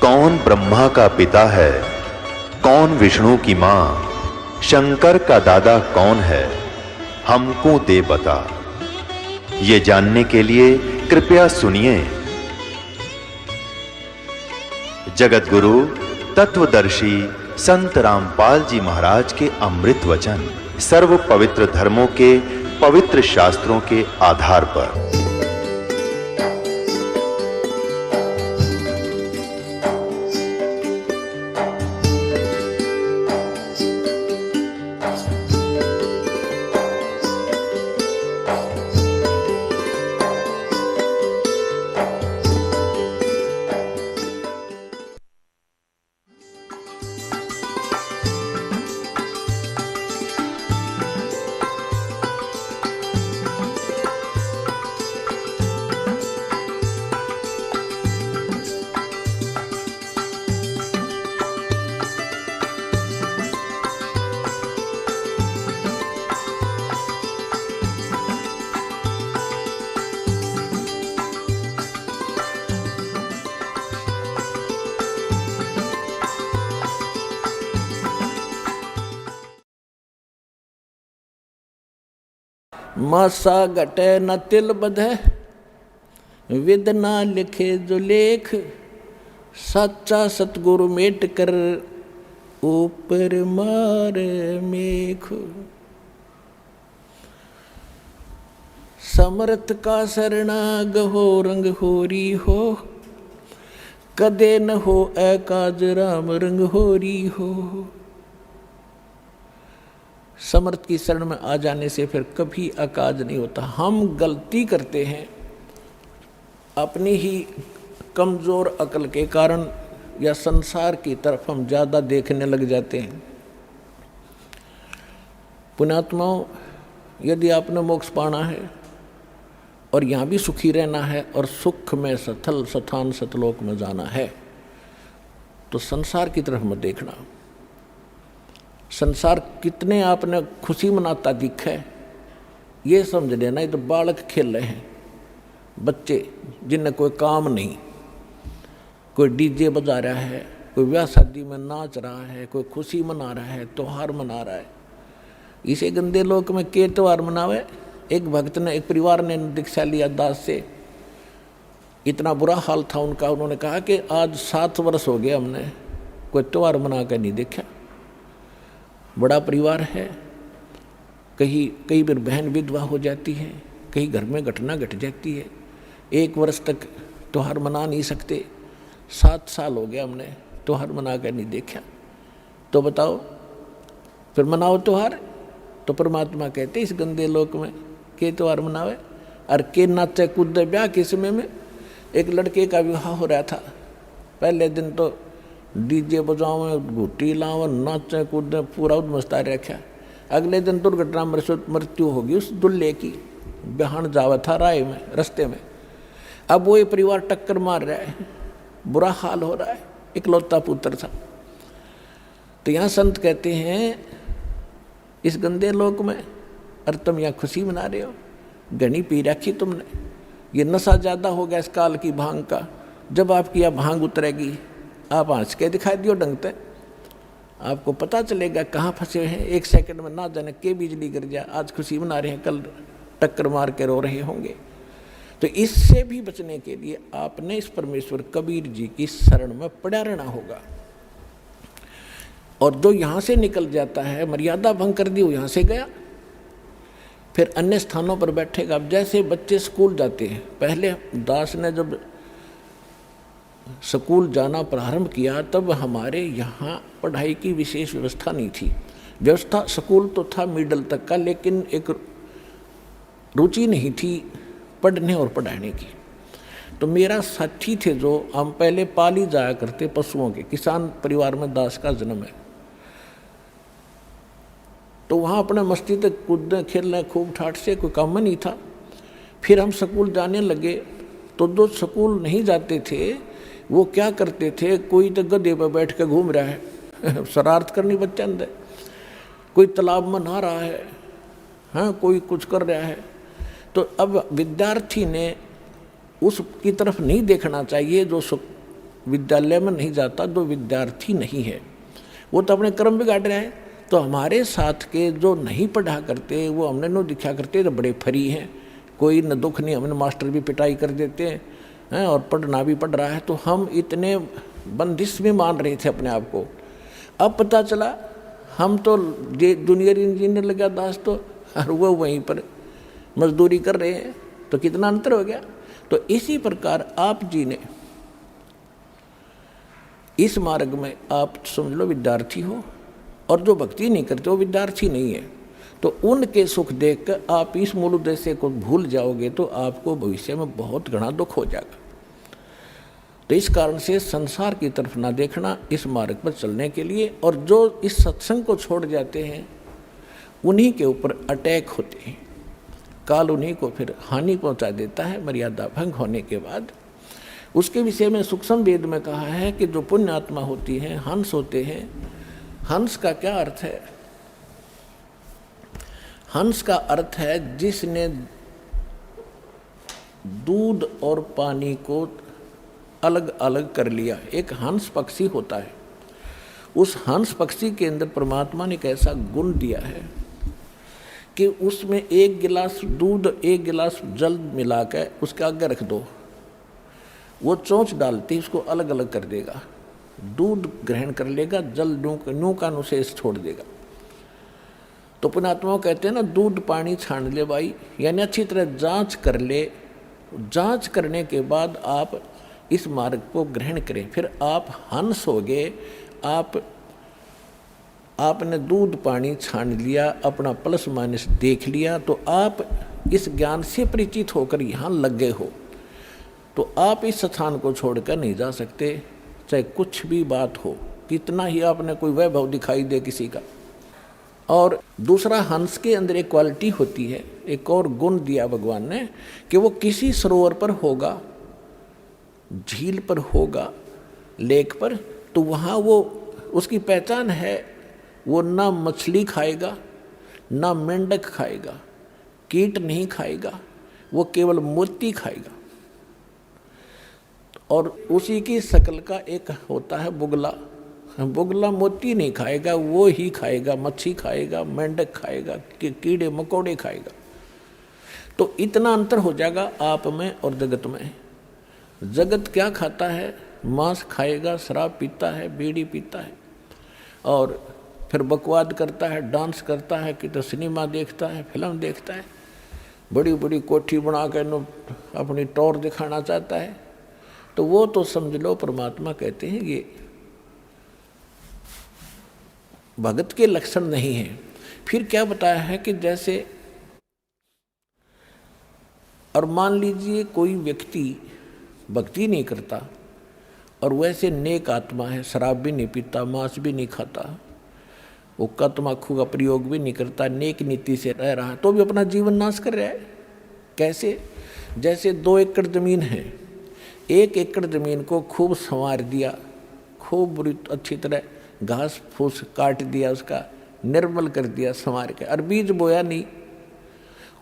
कौन ब्रह्मा का पिता है, कौन विष्णु की मां, शंकर का दादा कौन है, हमको दे बता। ये जानने के लिए कृपया सुनिए। जगत गुरु तत्वदर्शी संत रामपाल जी महाराज के अमृत वचन सर्व पवित्र धर्मों के पवित्र शास्त्रों के आधार पर। मासा घटे न तिल बधे, विद ना लिखे जो लेख, सच्चा सतगुरु मेट कर ऊपर मारे मेख। समर्थ का शरणा गहो रंग होरी हो, कदे न हो एकाज राम रंग होरी हो। समर्थ की शरण में आ जाने से फिर कभी अकाज नहीं होता। हम गलती करते हैं अपनी ही कमज़ोर अकल के कारण, या संसार की तरफ हम ज़्यादा देखने लग जाते हैं। पुण्यात्माओं, यदि आपने मोक्ष पाना है और यहाँ भी सुखी रहना है और सुख में सथल सथान सतलोक में जाना है, तो संसार की तरफ मत देखना। संसार कितने आपने खुशी मनाता दिखे, ये समझ लेना ये तो बालक खेल रहे हैं, बच्चे जिन्हें कोई काम नहीं। कोई डीजे बजा रहा है, कोई ब्याह शादी में नाच रहा है, कोई खुशी मना रहा है, त्योहार मना रहा है। इसे गंदे लोक में के त्योहार मनावे। एक भक्त ने, एक परिवार ने दीक्षा लिया दास से, इतना बुरा हाल था उनका। उन्होंने कहा कि आज 7 वर्ष हो गए हमने कोई त्योहार मना कर नहीं देखा। बड़ा परिवार है, कई बार बहन विधवा हो जाती है, कहीं घर में घटना घट जाती है, 1 वर्ष तक त्योहार मना नहीं सकते। 7 साल हो गया हमने त्योहार मना कर नहीं देखा। तो बताओ फिर मनाओ त्योहार। तो परमात्मा कहते इस गंदे लोक में के त्योहार मनावे। और के नाचे कूदे ब्याह के समय में एक लड़के का विवाह हो रहा था। पहले दिन तो डीजे बजाओ, घुट्टी लाओ, नाचे कूदे, पूरा उद्मस्ता रखा। अगले दिन दुर्घटना मृत्यु होगी उस दुल्हे की। बिहान जावा था राय में, रास्ते में। अब वो ये परिवार टक्कर मार रहा है, बुरा हाल हो रहा है, इकलौता पुत्र था। तो यहाँ संत कहते हैं इस गंदे लोक में, और तुम यहाँ खुशी मना रहे हो, घनी पी रखी तुमने। ये नशा ज़्यादा हो गया इस काल की भांग का। जब आपकी यह भांग उतरेगी, आप हंस के दिखाई दियो ढंगते, आपको पता चलेगा कहाँ फंसे हैं। 1 सेकंड में ना जाने के बिजली गिर जाए। आज खुशी मना रहे हैं, कल टक्कर मार के रो रहे होंगे। तो इससे भी बचने के लिए आपने इस परमेश्वर कबीर जी की शरण में पड़ा रहना होगा। और जो यहाँ से निकल जाता है, मर्यादा भंग कर दी, वो यहाँ से गया, फिर अन्य स्थानों पर बैठेगा। अब जैसे बच्चे स्कूल जाते हैं, पहले दास ने जब स्कूल जाना प्रारंभ किया तब हमारे यहाँ पढ़ाई की विशेष व्यवस्था नहीं थी। व्यवस्था स्कूल तो था मिडिल तक का, लेकिन एक रुचि नहीं थी पढ़ने और पढ़ाने की। तो मेरा साथी थे जो हम पहले पाली जाया करते पशुओं के, किसान परिवार में दास का जन्म है। तो वहाँ अपने मस्ती तक कूदने खेलने खूब ठाठ से, कोई काम नहीं था। फिर हम स्कूल जाने लगे तो जो स्कूल नहीं जाते थे वो क्या करते थे, कोई तो गधे पर बैठ के घूम रहा है शरारत करनी बच्चे अंदर, कोई तालाब में नहा रहा है, हाँ कोई कुछ कर रहा है। तो अब विद्यार्थी ने उसकी तरफ नहीं देखना चाहिए जो विद्यालय में नहीं जाता, जो विद्यार्थी नहीं है, वो तो अपने कर्म बिगाड़ रहा है। तो हमारे साथ के जो नहीं पढ़ा करते, वो हमने नो दिखा करते तो बड़े फरी हैं, कोई न दुख नहीं, हमने मास्टर भी पिटाई कर देते हैं और पढ़ना भी पड़ रहा है। तो हम इतने बंदिश में मान रहे थे अपने आप को। अब पता चला हम तो जूनियर इंजीनियर लगा दास तो, और वो वहीं पर मजदूरी कर रहे हैं, तो कितना अंतर हो गया। तो इसी प्रकार आप जी ने इस मार्ग में आप समझ लो विद्यार्थी हो, और जो भक्ति नहीं करते वो विद्यार्थी नहीं है। तो उनके सुख देखकर आप इस मूल उद्देश्य को भूल जाओगे तो आपको भविष्य में बहुत घना दुख हो जाएगा। तो इस कारण से संसार की तरफ ना देखना इस मार्ग पर चलने के लिए। और जो इस सत्संग को छोड़ जाते हैं उन्हीं के ऊपर अटैक होते हैं, काल उन्हीं को फिर हानि पहुंचा देता है मर्यादा भंग होने के बाद। उसके विषय में सूक्ष्म वेद में कहा है कि जो पुण्य आत्मा होती है, हंस होते हैं। हंस का क्या अर्थ है? हंस का अर्थ है जिसने दूध और पानी को अलग अलग कर लिया। एक हंस पक्षी होता है, उस हंस पक्षी के अंदर परमात्मा ने एक ऐसा गुण दिया है कि उसमें एक गिलास दूध एक गिलास जल मिलाकर उसके आगे रख दो, वो चोंच डालती उसको अलग अलग कर देगा। दूध ग्रहण कर लेगा, जल न्यू का अनुशेष छोड़ देगा। तो पुण्यात्मा कहते हैं ना, दूध पानी छान ले भाई, यानी अच्छी तरह जांच कर ले। जांच करने के बाद आप इस मार्ग को ग्रहण करें, फिर आप हंस हो गए। आपने दूध पानी छान लिया, अपना प्लस माइनस देख लिया, तो आप इस ज्ञान से परिचित होकर यहाँ लग गए हो। तो आप इस स्थान को छोड़कर नहीं जा सकते, चाहे कुछ भी बात हो, कितना ही आपने कोई वैभव दिखाई दे किसी का। और दूसरा, हंस के अंदर एक क्वालिटी होती है, एक और गुण दिया भगवान ने कि वो किसी सरोवर पर होगा, झील पर होगा, लेक पर, तो वहाँ वो उसकी पहचान है, वो ना मछली खाएगा ना मेंढक खाएगा, कीट नहीं खाएगा, वो केवल मोती खाएगा। और उसी की शकल का एक होता है बुगला। बुगला मोती नहीं खाएगा, वो ही खाएगा, मच्छी खाएगा, मेंढक खाएगा, कीड़े मकोड़े खाएगा। तो इतना अंतर हो जाएगा आप में और जगत में। जगत क्या खाता है? मांस खाएगा, शराब पीता है, बीड़ी पीता है, और फिर बकवाद करता है, डांस करता है, कि तो सिनेमा देखता है, फिल्म देखता है, बड़ी बड़ी कोठी बना कर अपनी टौर दिखाना चाहता है। तो वो तो समझ लो परमात्मा कहते हैं ये भगत के लक्षण नहीं है। फिर क्या बताया है कि जैसे, और मान लीजिए कोई व्यक्ति भक्ति नहीं करता और वैसे नेक आत्मा है, शराब भी नहीं पीता, मांस भी नहीं खाता, वो तम्बाकू का प्रयोग भी नहीं करता, नेक नीति से रह रहा है, तो भी अपना जीवन नाश कर रहा है। कैसे? जैसे 2 एकड़ ज़मीन है, 1 एकड़ ज़मीन को खूब संवार दिया, खूब बुरी अच्छी तरह घास फूस काट दिया, उसका निर्मल कर दिया संवार के, और बीज बोया नहीं।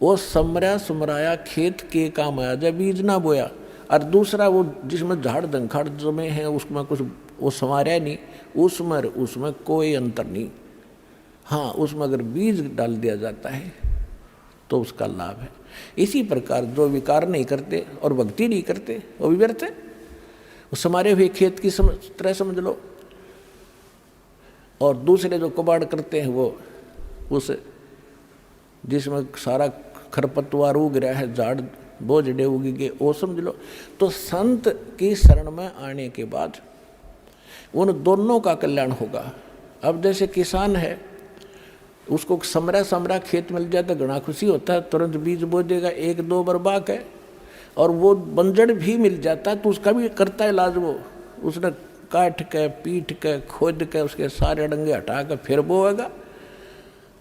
वो समराया खेत के काम आया जब बीज ना बोया। और दूसरा वो जिसमें झाड़ दंखाड़ जमे हैं उसमें कुछ वो संवारा नहीं, उसमें कोई अंतर नहीं। हाँ, उसमें अगर बीज डाल दिया जाता है तो उसका लाभ है। इसी प्रकार जो विकार नहीं करते और भक्ति नहीं करते वो भी व्यर्थ है। वो समारे हुए खेत की तरह समझ लो। और दूसरे जो कबाड़ करते हैं वो उस जिसमें सारा खरपतवार उग रहा है, झाड़ बोझड़े उग गए, वो समझ लो। तो संत की शरण में आने के बाद उन दोनों का कल्याण होगा। अब जैसे किसान है, उसको समरा खेत मिल जाए तो घना खुशी होता है, तुरंत बीज बो देगा, 1-2 बर्बाक है। और वो बंजड़ भी मिल जाता है तो उसका भी करता है इलाज। वो उसने काट के पीट के खोद के उसके सारे डंगे हटा कर फिर बोएगा।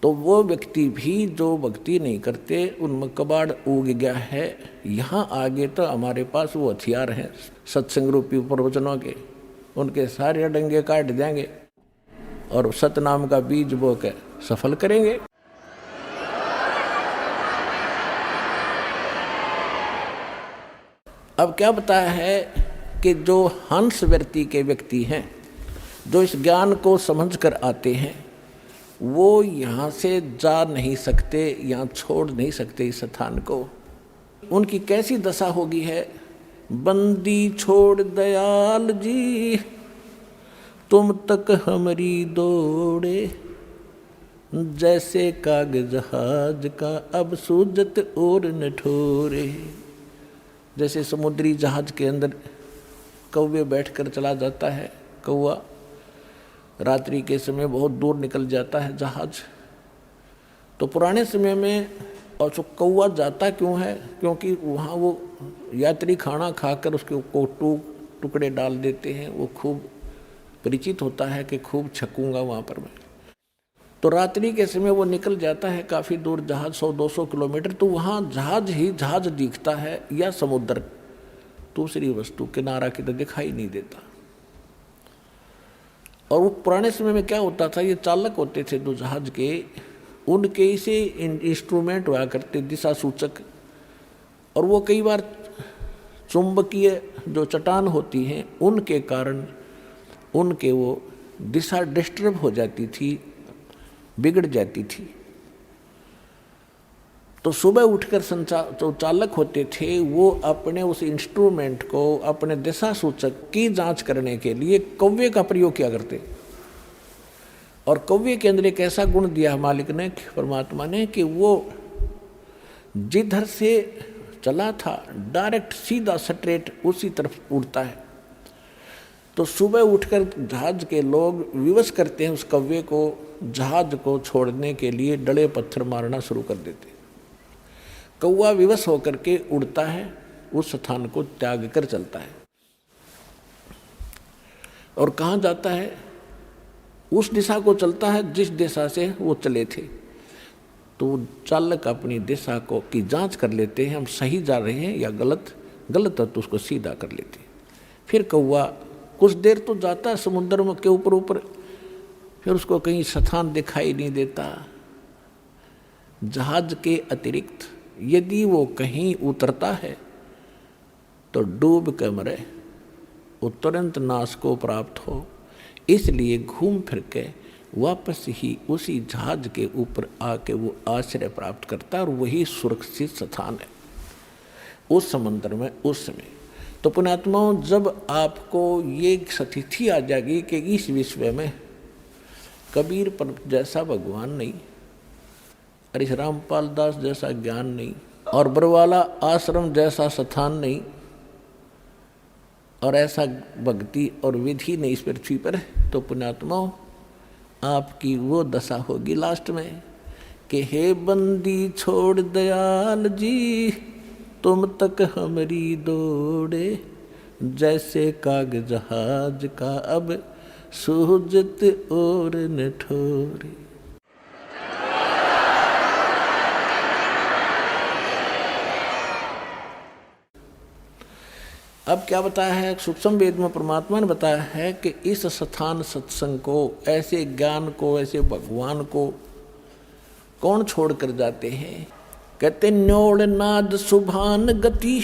तो वो व्यक्ति भी जो भक्ति नहीं करते उनमें कबाड़ उग गया है। यहाँ आगे तो हमारे पास वो हथियार हैं सत्संग रूपी प्रवचनों के, उनके सारे डंगे काट देंगे और सतनाम का बीज बो के सफल करेंगे। अब क्या बताया है कि जो हंस वृत्ति के व्यक्ति हैं, जो इस ज्ञान को समझ कर आते हैं, वो यहाँ से जा नहीं सकते, यहाँ छोड़ नहीं सकते इस स्थान को। उनकी कैसी दशा होगी है, बंदी छोड़ दयाल जी तुम तक हमारी दौड़े, जैसे कागज जहाज का अब सूजत और न ठोरे। जैसे समुद्री जहाज के अंदर कौवे बैठकर चला जाता है, कौवा रात्रि के समय बहुत दूर निकल जाता है जहाज। तो पुराने समय में और जो कौवा जाता क्यों है, क्योंकि वहाँ वो यात्री खाना खाकर उसके को टुकड़े डाल देते हैं, वो खूब परिचित होता है कि खूब छकूंगा वहाँ पर मैं। तो रात्रि के समय वो निकल जाता है काफ़ी दूर जहाज, 100-200 किलोमीटर, तो वहाँ जहाज ही जहाज दिखता है या समुद्र, दूसरी वस्तु किनारा किधर दिखाई नहीं देता। और वो पुराने समय में क्या होता था, ये चालक होते थे जो जहाज के, उनके इसे इंस्ट्रूमेंट हुआ करते दिशा सूचक, और वो कई बार चुंबकीय जो चट्टान होती हैं उनके कारण उनके वो दिशा डिस्टर्ब हो जाती थी, बिगड़ जाती थी। तो सुबह उठकर जो चालक होते थे वो अपने उस इंस्ट्रूमेंट को, अपने दिशा सूचक की जांच करने के लिए कौवे का प्रयोग किया करते। और कौवे के अंदर एक ऐसा गुण दिया मालिक ने, परमात्मा ने, कि वो जिधर से चला था डायरेक्ट सीधा स्ट्रेट उसी तरफ उड़ता है। तो सुबह उठकर जहाज के लोग विवश करते हैं उस कौवे को, जहाज को छोड़ने के लिए डले पत्थर मारना शुरू कर देते। कौवा विवश होकर के उड़ता है, उस स्थान को त्याग कर चलता है। और कहाँ जाता है, उस दिशा को चलता है जिस दिशा से वो चले थे। तो चालक अपनी दिशा को की जांच कर लेते हैं, हम सही जा रहे हैं या गलत है तो उसको सीधा कर लेते हैं। फिर कौवा कुछ देर तो जाता है समुद्र में के ऊपर, फिर उसको कहीं स्थान दिखाई नहीं देता। जहाज के अतिरिक्त यदि वो कहीं उतरता है तो डूब कर मरे, वो तुरंत नाश को प्राप्त हो। इसलिए घूम फिर के वापस ही उसी जहाज के ऊपर आके वो आश्रय प्राप्त करता है, और वही सुरक्षित स्थान है उस समुद्र में उस समय। तो पुण्यात्माओं, जब आपको ये स्थिति आ जाएगी कि इस विश्व में कबीर पर जैसा भगवान नहीं, हरीश रामपाल दास जैसा ज्ञान नहीं, और बरवाला आश्रम जैसा स्थान नहीं, और ऐसा भक्ति और विधि नहीं इस पृथ्वी पर, तो पुण्यात्माओं आपकी वो दशा होगी लास्ट में कि हे बंदी छोड़ दयाल जी तुम तक हमारी दौड़े, जैसे कागज जहाज का अब सूजत और न ठोरे। अब क्या बताया है सूक्ष्म वेद में, परमात्मा ने बताया है कि इस स्थान सत्संग को, ऐसे ज्ञान को, ऐसे भगवान को कौन छोड़ कर जाते हैं। कहते न्योड़ नाद सुभान गति,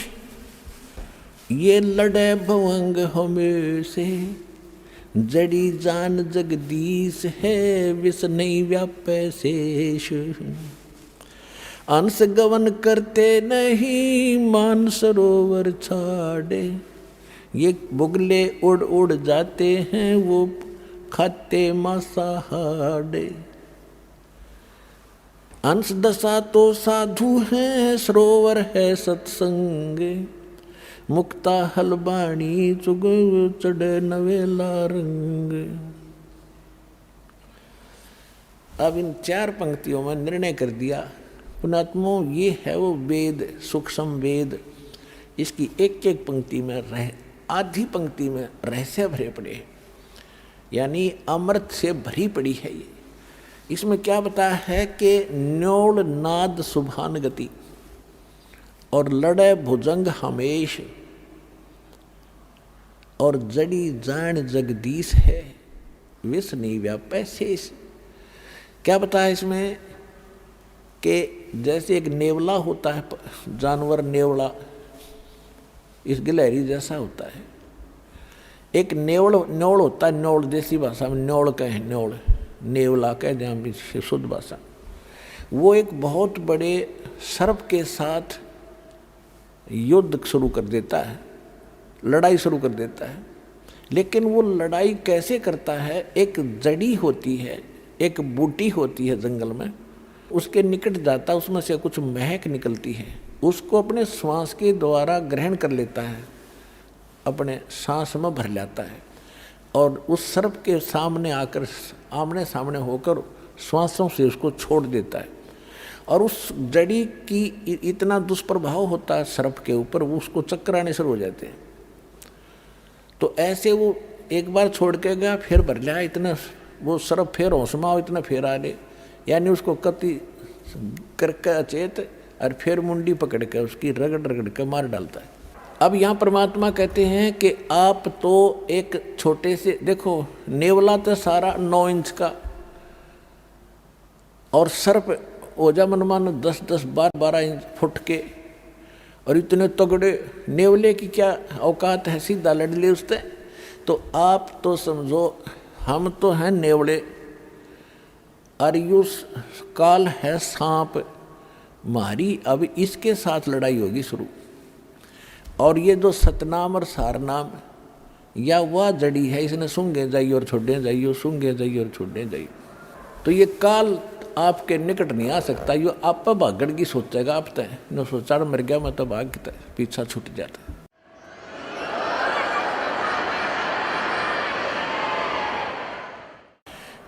ये लड़े भवंग हमेशे, जड़ी जान जगदीश है विष नहीं व्यापे शेष। अंश गवन करते नहीं मान सरोवर छाड़े, ये बुगले उड़ उड़ जाते हैं वो खाते मांसाहारे। अंश दशा तो साधु है सरोवर है सत्संग, मुक्ता हलबाणी चुग चढ़े नवेला रंग। अब इन 4 पंक्तियों में निर्णय कर दिया पुण्यात्माओं, ये है वो वेद, सूक्ष्म वेद। इसकी एक एक पंक्ति में आधी पंक्ति में रहस्य भरे पड़े, यानी अमृत से भरी पड़ी है ये। इसमें क्या बताया है कि न्योड़ नाद सुभान गति, और लड़े भुजंग हमेश, और जड़ी जान जगदीश है विष नहीं व्यापे शेष। क्या बताया इसमें कि जैसे एक नेवला होता है, जानवर नेवला इस गिलहरी जैसा होता है, एक न्योल होता है, न्योल देसी भाषा में न्योल कहे, न्योल नेवला कह दें हम शुद्ध भाषा। वो एक बहुत बड़े सर्प के साथ युद्ध शुरू कर देता है, लड़ाई शुरू कर देता है। लेकिन वो लड़ाई कैसे करता है, एक जड़ी होती है, एक बूटी होती है जंगल में, उसके निकट जाता, उसमें से कुछ महक निकलती है, उसको अपने श्वास के द्वारा ग्रहण कर लेता है, अपने सांस में भर लेता है और उस सर्प के सामने आकर आमने सामने होकर श्वासों से उसको छोड़ देता है। और उस जड़ी की इतना दुष्प्रभाव होता है सर्प के ऊपर, वो उसको चक्कर आने शुरू हो जाते हैं। तो ऐसे वो एक बार छोड़ के गया, फिर भर लिया, इतना वो सर्प फिर होशमा इतना फिर आ ले, यानी उसको कति करके अचेत और फिर मुंडी पकड़ के उसकी रगड़ रगड़ के मार डालता है। अब यहाँ परमात्मा कहते हैं कि आप तो एक छोटे से, देखो नेवला तो सारा 9 इंच का और सर्प ओजा मनमान 10-10, 12-12 इंच फुट के, और इतने तगड़े नेवले की क्या औकात है, सीधा लड़ ले उससे। तो आप तो समझो हम तो हैं नेवले और यू काल है सांप, मारी अब इसके साथ लड़ाई होगी शुरू। और ये जो सतनाम और सारनाम या वह जड़ी है, इसने सूंघे जाइए और छोड़े जाइए, सूंघे जाइए और छोड़े जाइए, तो ये काल आपके निकट नहीं आ सकता। यो आप भागड़ की सोचेगा, आप तय न सोचा मर गया मैं तो भाग पीछा छूट जाता।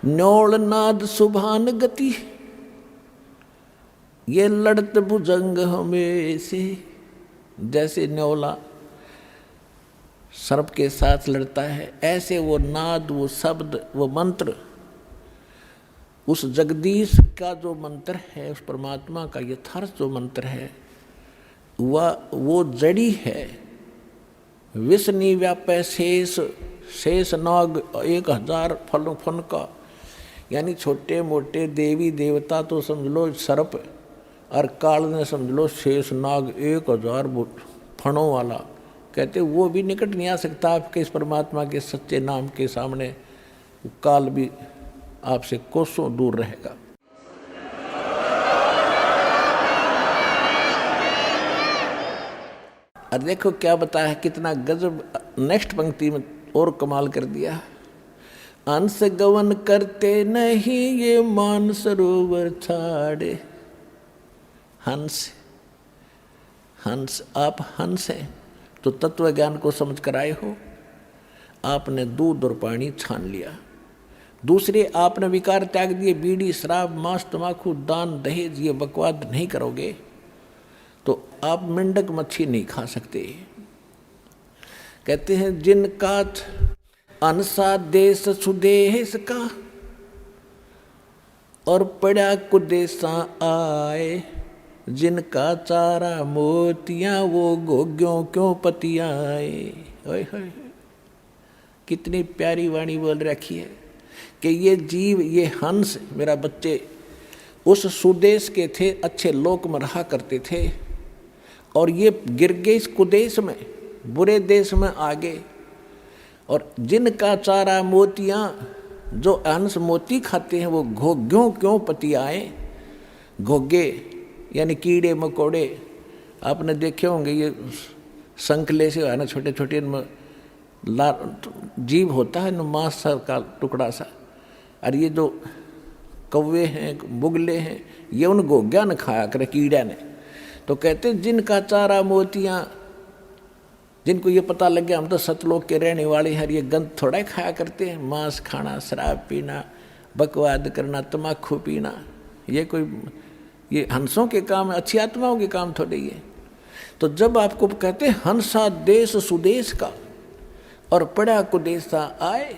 न्योल नाद सुभान गति, ये लड़त भुजंग हमें से, जैसे न्योला सर्प के साथ लड़ता है, ऐसे वो नाद, वो शब्द, वो मंत्र, उस जगदीश का जो मंत्र है, उस परमात्मा का यथार्थ जो मंत्र है, वह वो जड़ी है। विष्णु व्यापै शेष, शेष नाग 1000 फलों फन का, यानी छोटे मोटे देवी देवता तो समझ लो सर्प, और काल ने समझ लो शेष नाग 1000 फणों वाला। कहते वो भी निकट नहीं आ सकता आपके इस परमात्मा के सच्चे नाम के सामने, काल भी आपसे कोसों दूर रहेगा। और देखो क्या बताया है, कितना गजब, नेक्स्ट पंक्ति में और कमाल कर दिया। अंश गवन करते नहीं ये मान सरोवर छाड़े। हंस, हंस, आप हंस हैं तो तत्व ज्ञान को समझ कर आए हो, आपने दूध और पानी छान लिया। दूसरे आपने विकार त्याग दिए, बीड़ी शराब मांस तमाकू दान दहेज ये बकवाद नहीं करोगे तो आप मेंढक मच्छी नहीं खा सकते। कहते हैं जिनका अनसा देश सुदेश का और पड़ा कुदेशा आए, जिनका चारा मोतियां वो गोग्यों क्यों पतियाए। ओए होए, कितनी प्यारी वाणी बोल रखी है कि ये जीव, ये हंस मेरा बच्चे उस सुदेश के थे, अच्छे लोक में रहा करते थे, और ये गिर गए इस कुदेश में, बुरे देश में आ गए। और जिनका चारा मोतियां, जो हंस मोती खाते हैं वो घोग्यों क्यों पतियाए। घोगे यानी कीड़े मकोड़े, आपने देखे होंगे, ये संकले से है ना, छोटे छोटे जीव होता है ना, मांस का टुकड़ा सा, और ये जो कौवे हैं बुगले हैं ये उन घोग्या ने खाया करे, कीड़ा ने। तो कहते जिनका चारा मोतियां, जिनको ये पता लग गया हम तो सतलोक के रहने वाले हैं, ये गंद थोड़ा ही खाया करते हैं, मांस खाना, शराब पीना, बकवाद करना, तमाकू पीना, ये हंसों के काम है, अच्छी आत्माओं के काम थोड़े ही है। तो जब आपको कहते हैं हंसा देश सुदेश का और पड़ा कुदेशा आए,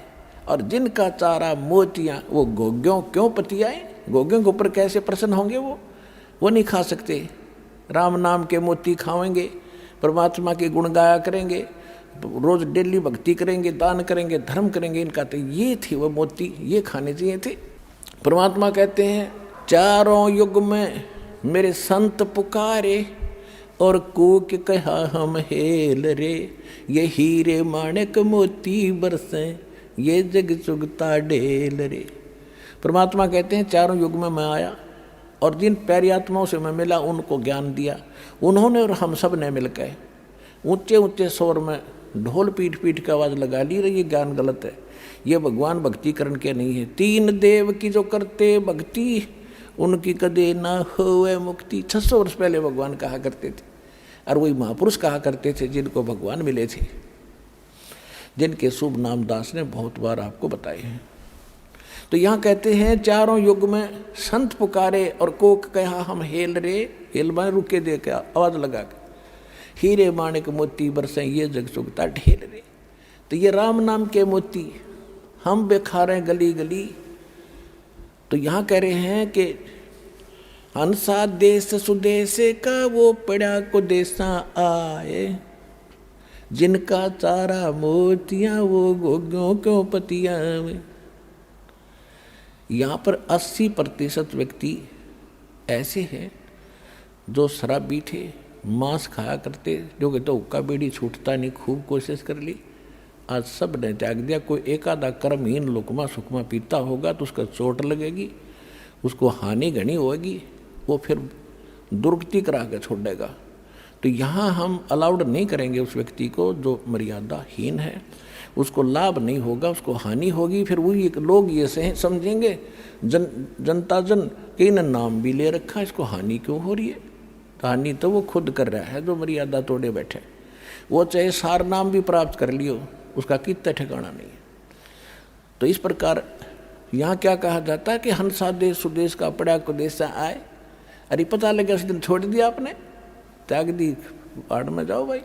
और जिनका चारा मोतियां वो घोग्यों क्यों पतियाए। घोग्यों के ऊपर कैसे प्रसन्न होंगे वो नहीं खा सकते। राम नाम के मोती खाएंगे, परमात्मा के गुण गाया करेंगे, रोज डेली भक्ति करेंगे, दान करेंगे, धर्म करेंगे, इनका तो ये थे वो मोती, ये खाने चाहिए थे। परमात्मा कहते हैं चारों युग में मेरे संत पुकारे, और कूक कहा हम हेल रे, ये हीरे माणिक मोती बरसे, ये जग चुगता ढेल रे। परमात्मा कहते हैं चारों युग में मैं आया और जिन प्यारी आत्माओं से मैं मिला उनको ज्ञान दिया। उन्होंने और हम सब ने मिलकर ऊंचे ऊंचे स्वर में ढोल पीट पीट के आवाज़ लगा ली रही, ये ज्ञान गलत है, ये भगवान भक्ति करण के नहीं है। तीन देव की जो करते भक्ति, उनकी कदे ना होवे मुक्ति। 600 वर्ष पहले भगवान कहा करते थे, और वही महापुरुष कहा करते थे जिनको भगवान मिले थे, जिनके शुभ नाम दास ने बहुत बार आपको बताए हैं। तो यहाँ कहते हैं चारों युग में संत पुकारे और कोक कहा हम हेल रे, हेल माने रुके दे के आवाज़ लगा के, हीरे माणिक मोती बरसे, ये जग चुगता ढेल रे। तो ये राम नाम के मोती हम बेखारे गली गली। तो यहाँ कह रहे हैं कि हंसा देश सुदेश का वो पड़ा को देसा आए, जिनका चारा मोतियाँ वो गोग्यों क्यों पतियाँ में। यहाँ पर 80% व्यक्ति ऐसे हैं जो शराबी थे, मांस खाया करते, जो कहते हुक्का बीड़ी छूटता नहीं, खूब कोशिश कर ली, आज सब ने त्याग दिया। कोई एक आधा कर्महीन लुकमा सुकमा पीता होगा तो उसका चोट लगेगी, उसको हानि घनी होगी, वो फिर दुर्गति करा के छोड़ेगा। तो यहाँ हम अलाउड नहीं करेंगे उस व्यक्ति को जो मर्यादाहीन है, उसको लाभ नहीं होगा, उसको हानि होगी। फिर वही लोग ये समझेंगे जनता कि इन्हें नाम भी ले रखा, इसको हानि क्यों हो रही है। तो हानि तो वो खुद कर रहा है जो मर्यादा तोड़े बैठे, वो चाहे सार नाम भी प्राप्त कर लियो, उसका कितना ठिकाना नहीं है। तो इस प्रकार यहाँ क्या कहा जाता है कि हंसा देश सुदेश का पड़ा को देशा आए। अरे पता लगे उस दिन छोड़ दिया आपने, त्याग दी, बाढ़ में जाओ भाई,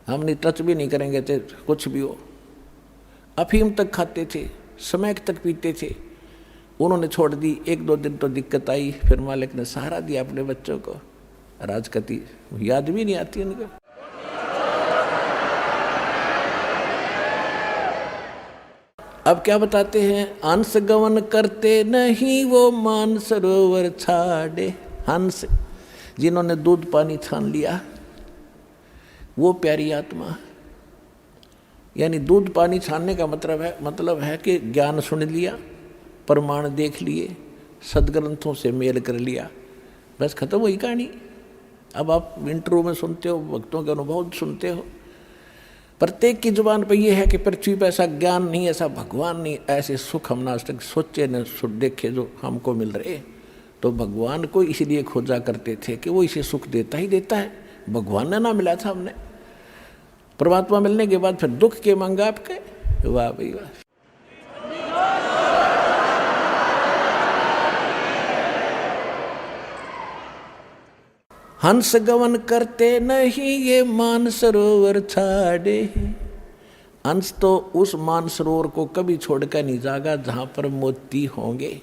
हम नहीं टच भी नहीं करेंगे थे कुछ भी हो। अफीम तक खाते थे, स्मैक तक पीते थे, उन्होंने छोड़ दी। 1-2 दिन तो दिक्कत आई, फिर मालिक ने सहारा दिया अपने बच्चों को, राजकती याद भी नहीं आती उनको। अब क्या बताते हैं, हंस गवन करते नहीं वो मान सरोवर छाड़े। हंस जिन्होंने दूध पानी छान लिया, वो प्यारी आत्मा, यानी दूध पानी छानने का मतलब है कि ज्ञान सुन लिया, प्रमाण देख लिए, सदग्रंथों से मेल कर लिया, बस खत्म हुई कहानी। अब आप इंटरव्यू में सुनते हो, भक्तों के अनुभव सुनते हो, प्रत्येक की जुबान पे ये है कि पृथ्वी पर ऐसा ज्ञान नहीं, ऐसा भगवान नहीं, ऐसे सुख हम आज तक सोचे न देखे जो हमको मिल रहे। तो भगवान को इसलिए खोजा करते थे कि वो इसे सुख देता ही देता है, भगवान ने ना मिला था हमने। परमात्मा मिलने के बाद फिर दुख के मांगा आपके, वाह भाई वाह। हंस गवन करते नहीं ये मान सरोवर छाड़े। हंस तो उस मान सरोवर को कभी छोड़कर नहीं जागा जहां पर मोती होंगे,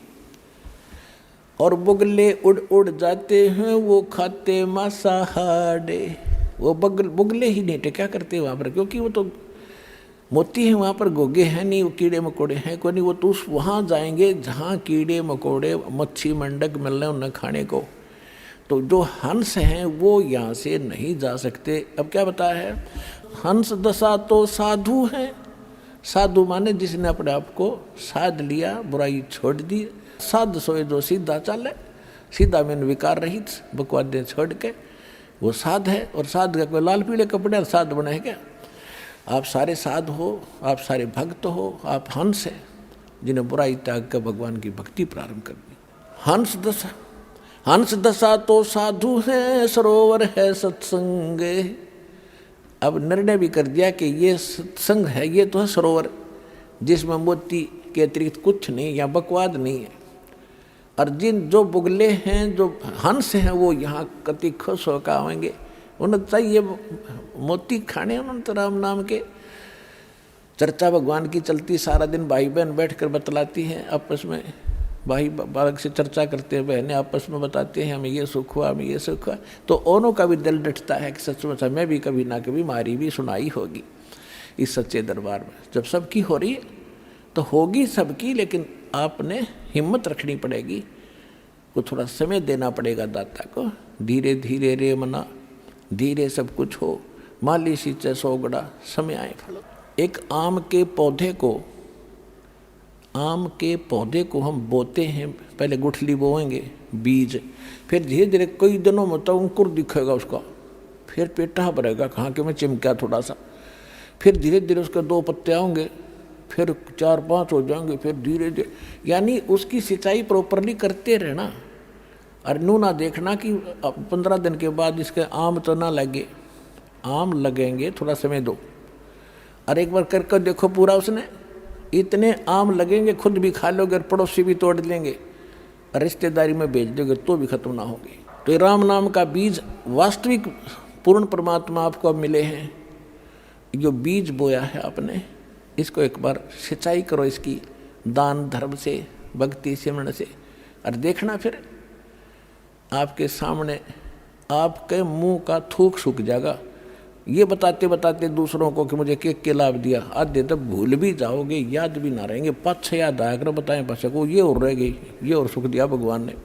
और बुगले उड़ उड़ जाते हैं वो खाते मांसाहारे। वो बुगले ही नहीं टिका करते वहाँ पर, क्योंकि वो तो मोती है, वहाँ पर गोगे हैं नहीं, वो कीड़े मकोड़े हैं कोई नहीं। वो तो उस वहाँ जाएंगे जहाँ कीड़े मकोड़े मच्छी मंडक मिल रहे हैं उन्हें खाने को। तो जो हंस हैं वो यहाँ से नहीं जा सकते। अब क्या बताया है, हंस दशा तो साधु हैं। साधु माने जिसने अपने आप को साध लिया, बुराई छोड़ दी। साध सोए जो सीधा चले, सीधा में विकार रहित, बकवादें छोड़ के, वो साध है। और साध का कोई लाल पीले कपड़े साध बने क्या? आप सारे साध हो, आप सारे भक्त हो, आप हंस हैं जिन्हें बुराई त्याग कर भगवान की भक्ति प्रारंभ कर दी। हंस दशा तो साधु है, सरोवर है सत्संग। अब निर्णय भी कर दिया कि ये सत्संग है, ये तो है सरोवर जिसमें मोती के अतिरिक्त कुछ नहीं या बकवाद नहीं है। और जो बुगले हैं, जो हंस हैं, वो यहाँ कति खुश होकर आएंगे। उन्हें चाहिए मोती खाने, उन्होंने तो राम नाम के चर्चा भगवान की चलती, सारा दिन भाई बहन बैठ कर बतलाती हैं आपस में, भाई बालक से चर्चा करते हैं, बहनें आपस में बताते हैं हमें ये सुख हुआ, हमें ये सुख हुआ। तो ओनों का भी दिल डटता है कि सच में हमें भी कभी ना कभी मारी भी सुनाई होगी इस सच्चे दरबार में। जब सबकी हो रही है तो होगी सबकी, लेकिन आपने हिम्मत रखनी पड़ेगी, को थोड़ा समय देना पड़ेगा दाता को। धीरे धीरे रे मना धीरे सब कुछ हो, माली सींचे सोगड़ा, समय आए फल। एक आम के पौधे को हम बोते हैं, पहले गुठली बोएंगे, बीज, फिर धीरे धीरे कई दिनों में तो अंकुर दिखेगा उसका, फिर पेटा भरेगा, कहाँ के में चिमका थोड़ा सा, फिर धीरे धीरे उसके 2 पत्ते आएंगे, फिर 4-5 हो जाएंगे, फिर धीरे धीरे, यानी उसकी सिंचाई प्रॉपरली करते रहना। और नू ना देखना कि 15 दिन के बाद इसके आम तो ना लगे, आम लगेंगे, थोड़ा समय दो। और एक बार करके देखो पूरा, उसने इतने आम लगेंगे, खुद भी खा लोगे और पड़ोसी भी तोड़ लेंगे, रिश्तेदारी में भेज दोगे तो भी खत्म ना होगी। तो ये राम नाम का बीज वास्तविक पूर्ण परमात्मा आपको अब मिले हैं। जो बीज बोया है आपने, इसको एक बार सिंचाई करो इसकी, दान धर्म से, भक्ति सिमरण से, और देखना फिर आपके सामने आपके मुंह का थूक सूख जाएगा। ये बताते बताते दूसरों को कि मुझे के लाभ दिया, आधे तब भूल भी जाओगे, याद भी ना रहेंगे, 5-6 याद आया करो, बताएं पास को ये और रह गई, ये और सुख दिया भगवान ने।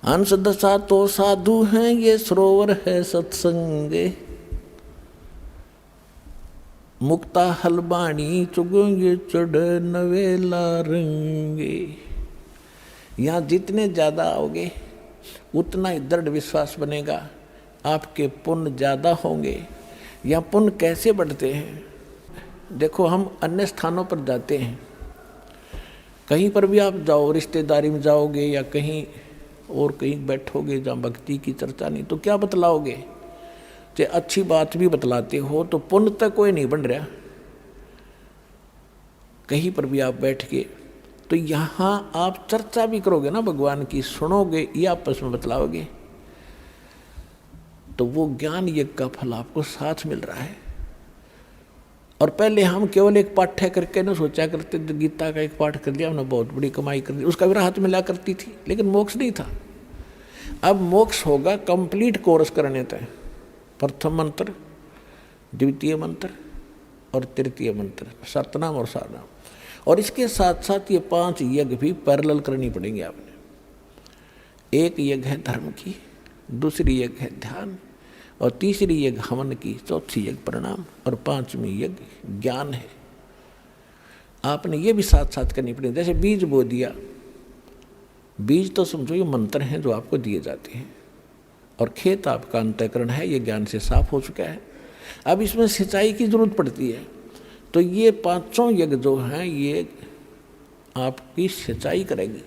हंस दशा तो साधु हैं, ये सरोवर है सत्संगे, मुक्ता हलबाणी चुगेंगे चढ़ नवेला रंगे। यहाँ जितने ज़्यादा आओगे उतना ही दृढ़ विश्वास बनेगा, आपके पुण्य ज़्यादा होंगे। यहाँ पुण्य कैसे बढ़ते हैं? देखो, हम अन्य स्थानों पर जाते हैं, कहीं पर भी आप जाओ, रिश्तेदारी में जाओगे या कहीं और कहीं बैठोगे जहाँ भक्ति की चर्चा नहीं, तो क्या बतलाओगे? चाहे अच्छी बात भी बतलाते हो तो पुण्य तक कोई नहीं बन रहा। कहीं पर भी आप बैठ के, तो यहाँ आप चर्चा भी करोगे ना भगवान की, सुनोगे या आपस में बतलाओगे, तो वो ज्ञान यज्ञ का फल आपको साथ मिल रहा है। और पहले हम केवल एक पाठ्य करके न सोचा करते, गीता का एक पाठ कर लिया हमने, बहुत बड़ी कमाई कर दी, उसका भी राहत मिला करती थी, लेकिन मोक्ष नहीं था। अब मोक्ष होगा कंप्लीट कोर्स करने तक, प्रथम मंत्र, द्वितीय मंत्र और तृतीय मंत्र, सतनाम और सारनाम, और इसके साथ साथ ये 5 यज्ञ भी पैरेलल करनी पड़ेंगे आपने। एक यज्ञ है धर्म की, दूसरी यज्ञ है ध्यान, और तीसरी यज्ञ हवन की, चौथी यज्ञ प्रणाम, और 5वीं यज्ञ ज्ञान है। आपने ये भी साथ साथ करनी पड़ेगी। जैसे बीज बो दिया, बीज तो समझो ये मंत्र हैं जो आपको दिए जाते हैं, और खेत आपका अंतःकरण है, ये ज्ञान से साफ हो चुका है। अब इसमें सिंचाई की जरूरत पड़ती है, तो ये 5 यज्ञ जो हैं ये आपकी सिंचाई करेगी,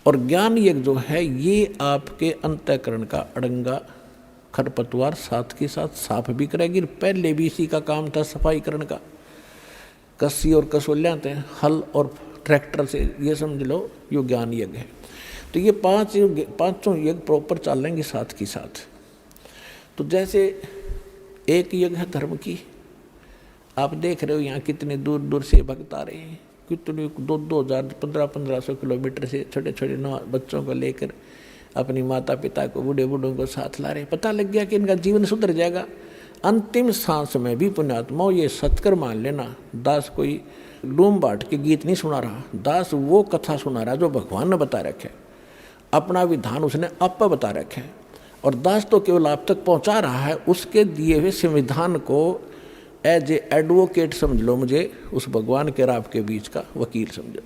और ज्ञान यज्ञ जो है ये आपके अंतःकरण का अड़ंगा खरपतवार साथ के साथ साफ भी करेगी। पहले भी इसी का काम था सफाई करने का, कस्सी और कसोलियाँ थे, हल और ट्रैक्टर से, ये समझ लो ये ज्ञान यज्ञ है। तो ये 5 यज्ञ प्रॉपर चलेंगे साथ की साथ। तो जैसे एक यज्ञ है धर्म की, आप देख रहे हो यहाँ कितने दूर दूर से भक्त आ रहे हैं, कितने 2-2 हज़ार 1500 किलोमीटर से छोटे छोटे बच्चों को लेकर अपनी माता पिता को, बूढ़े बूढ़ों को साथ ला रहे। पता लग गया कि इनका जीवन सुधर जाएगा। अंतिम सांस में भी पुण्यात्मा ये सत्कर मान लेना, दास कोई डूम बाट के गीत नहीं सुना रहा, दास वो कथा सुना रहा जो भगवान ने बता रखे, अपना विधान उसने आप पर बता रखे, और दास तो केवल आप तक पहुंचा रहा है उसके दिए हुए संविधान को। एज ए एडवोकेट समझ लो मुझे, उस भगवान के और आपके बीच का वकील समझो।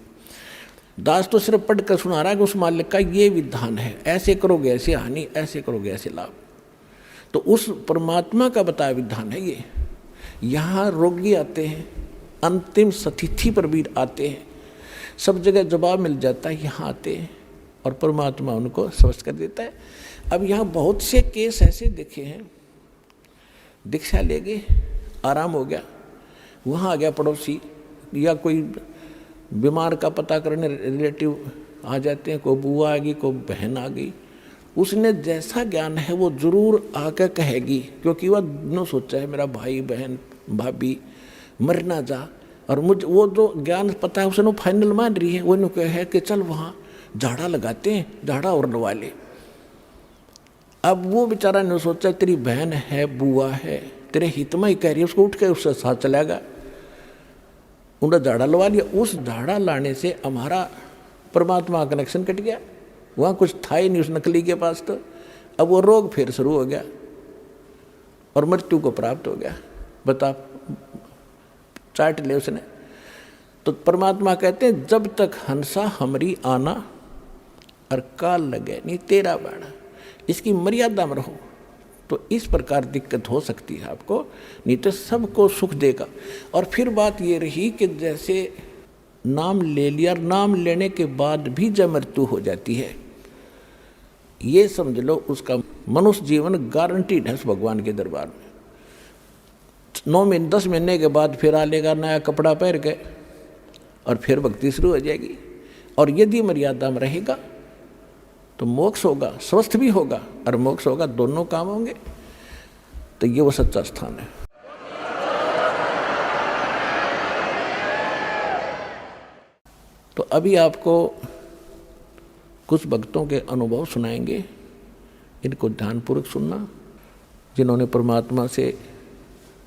दास तो सिर्फ पढ़ कर सुना रहा है कि उस मालिक का ये विधान है, ऐसे करोगे ऐसे हानि, ऐसे करोगे ऐसे लाभ। तो उस परमात्मा का बताया विधान है ये। यहाँ रोगी आते हैं, अंतिम सतिथि पर भी आते हैं, सब जगह जवाब मिल जाता है, यहाँ आते हैं और परमात्मा उनको समझ कर देता है। अब यहाँ बहुत से केस ऐसे देखे हैं, दीक्षा ले गए, आराम हो गया, वहाँ आ गया पड़ोसी या कोई बीमार का पता करने रिलेटिव आ जाते हैं, कोई बुआ आ गई, कोई बहन आ गई, उसने जैसा ज्ञान है वो जरूर आकर कहेगी, क्योंकि वह न सोचा है मेरा भाई बहन भाभी मर ना जा, और मुझ वो जो ज्ञान पता है उसने फाइनल मान रही है, वो ने कहा है कि चल वहाँ झाड़ा लगाते हैं, झाड़ा और लगा ले। अब वो बेचारा ने सोचा तेरी बहन है, बुआ है, तेरे हित में ही कह रही है, उसको उठ के उससे साथ चलेगा, उन्हें झाड़ा लगा लिया। उस झाड़ा लाने से हमारा परमात्मा का कनेक्शन कट गया, वहाँ कुछ था ही नहीं उस नकली के पास। तो अब वो रोग फिर शुरू हो गया और मृत्यु को प्राप्त हो गया। बता, चाट ले उसने। तो परमात्मा कहते हैं जब तक हंसा हमरी आना और काल लगे नहीं तेरा बाणा, इसकी मर्यादा में रहो तो इस प्रकार दिक्कत हो सकती है आपको, नहीं तो सबको सुख देगा। और फिर बात ये रही कि जैसे नाम ले लिया, नाम लेने के बाद भी जब मृत्यु हो जाती है, ये समझ लो उसका मनुष्य जीवन गारंटीड है उस भगवान के दरबार में। 9 महीने 10 महीने के बाद फिर आ लेगा नया कपड़ा पहन के और फिर भक्ति शुरू हो जाएगी। और यदि मर्यादा में रहेगा तो मोक्ष होगा, स्वस्थ भी होगा और मोक्ष होगा, दोनों काम होंगे। तो ये वो सच्चा स्थान है। तो अभी आपको कुछ भक्तों के अनुभव सुनाएंगे, इनको ध्यानपूर्वक सुनना, जिन्होंने परमात्मा से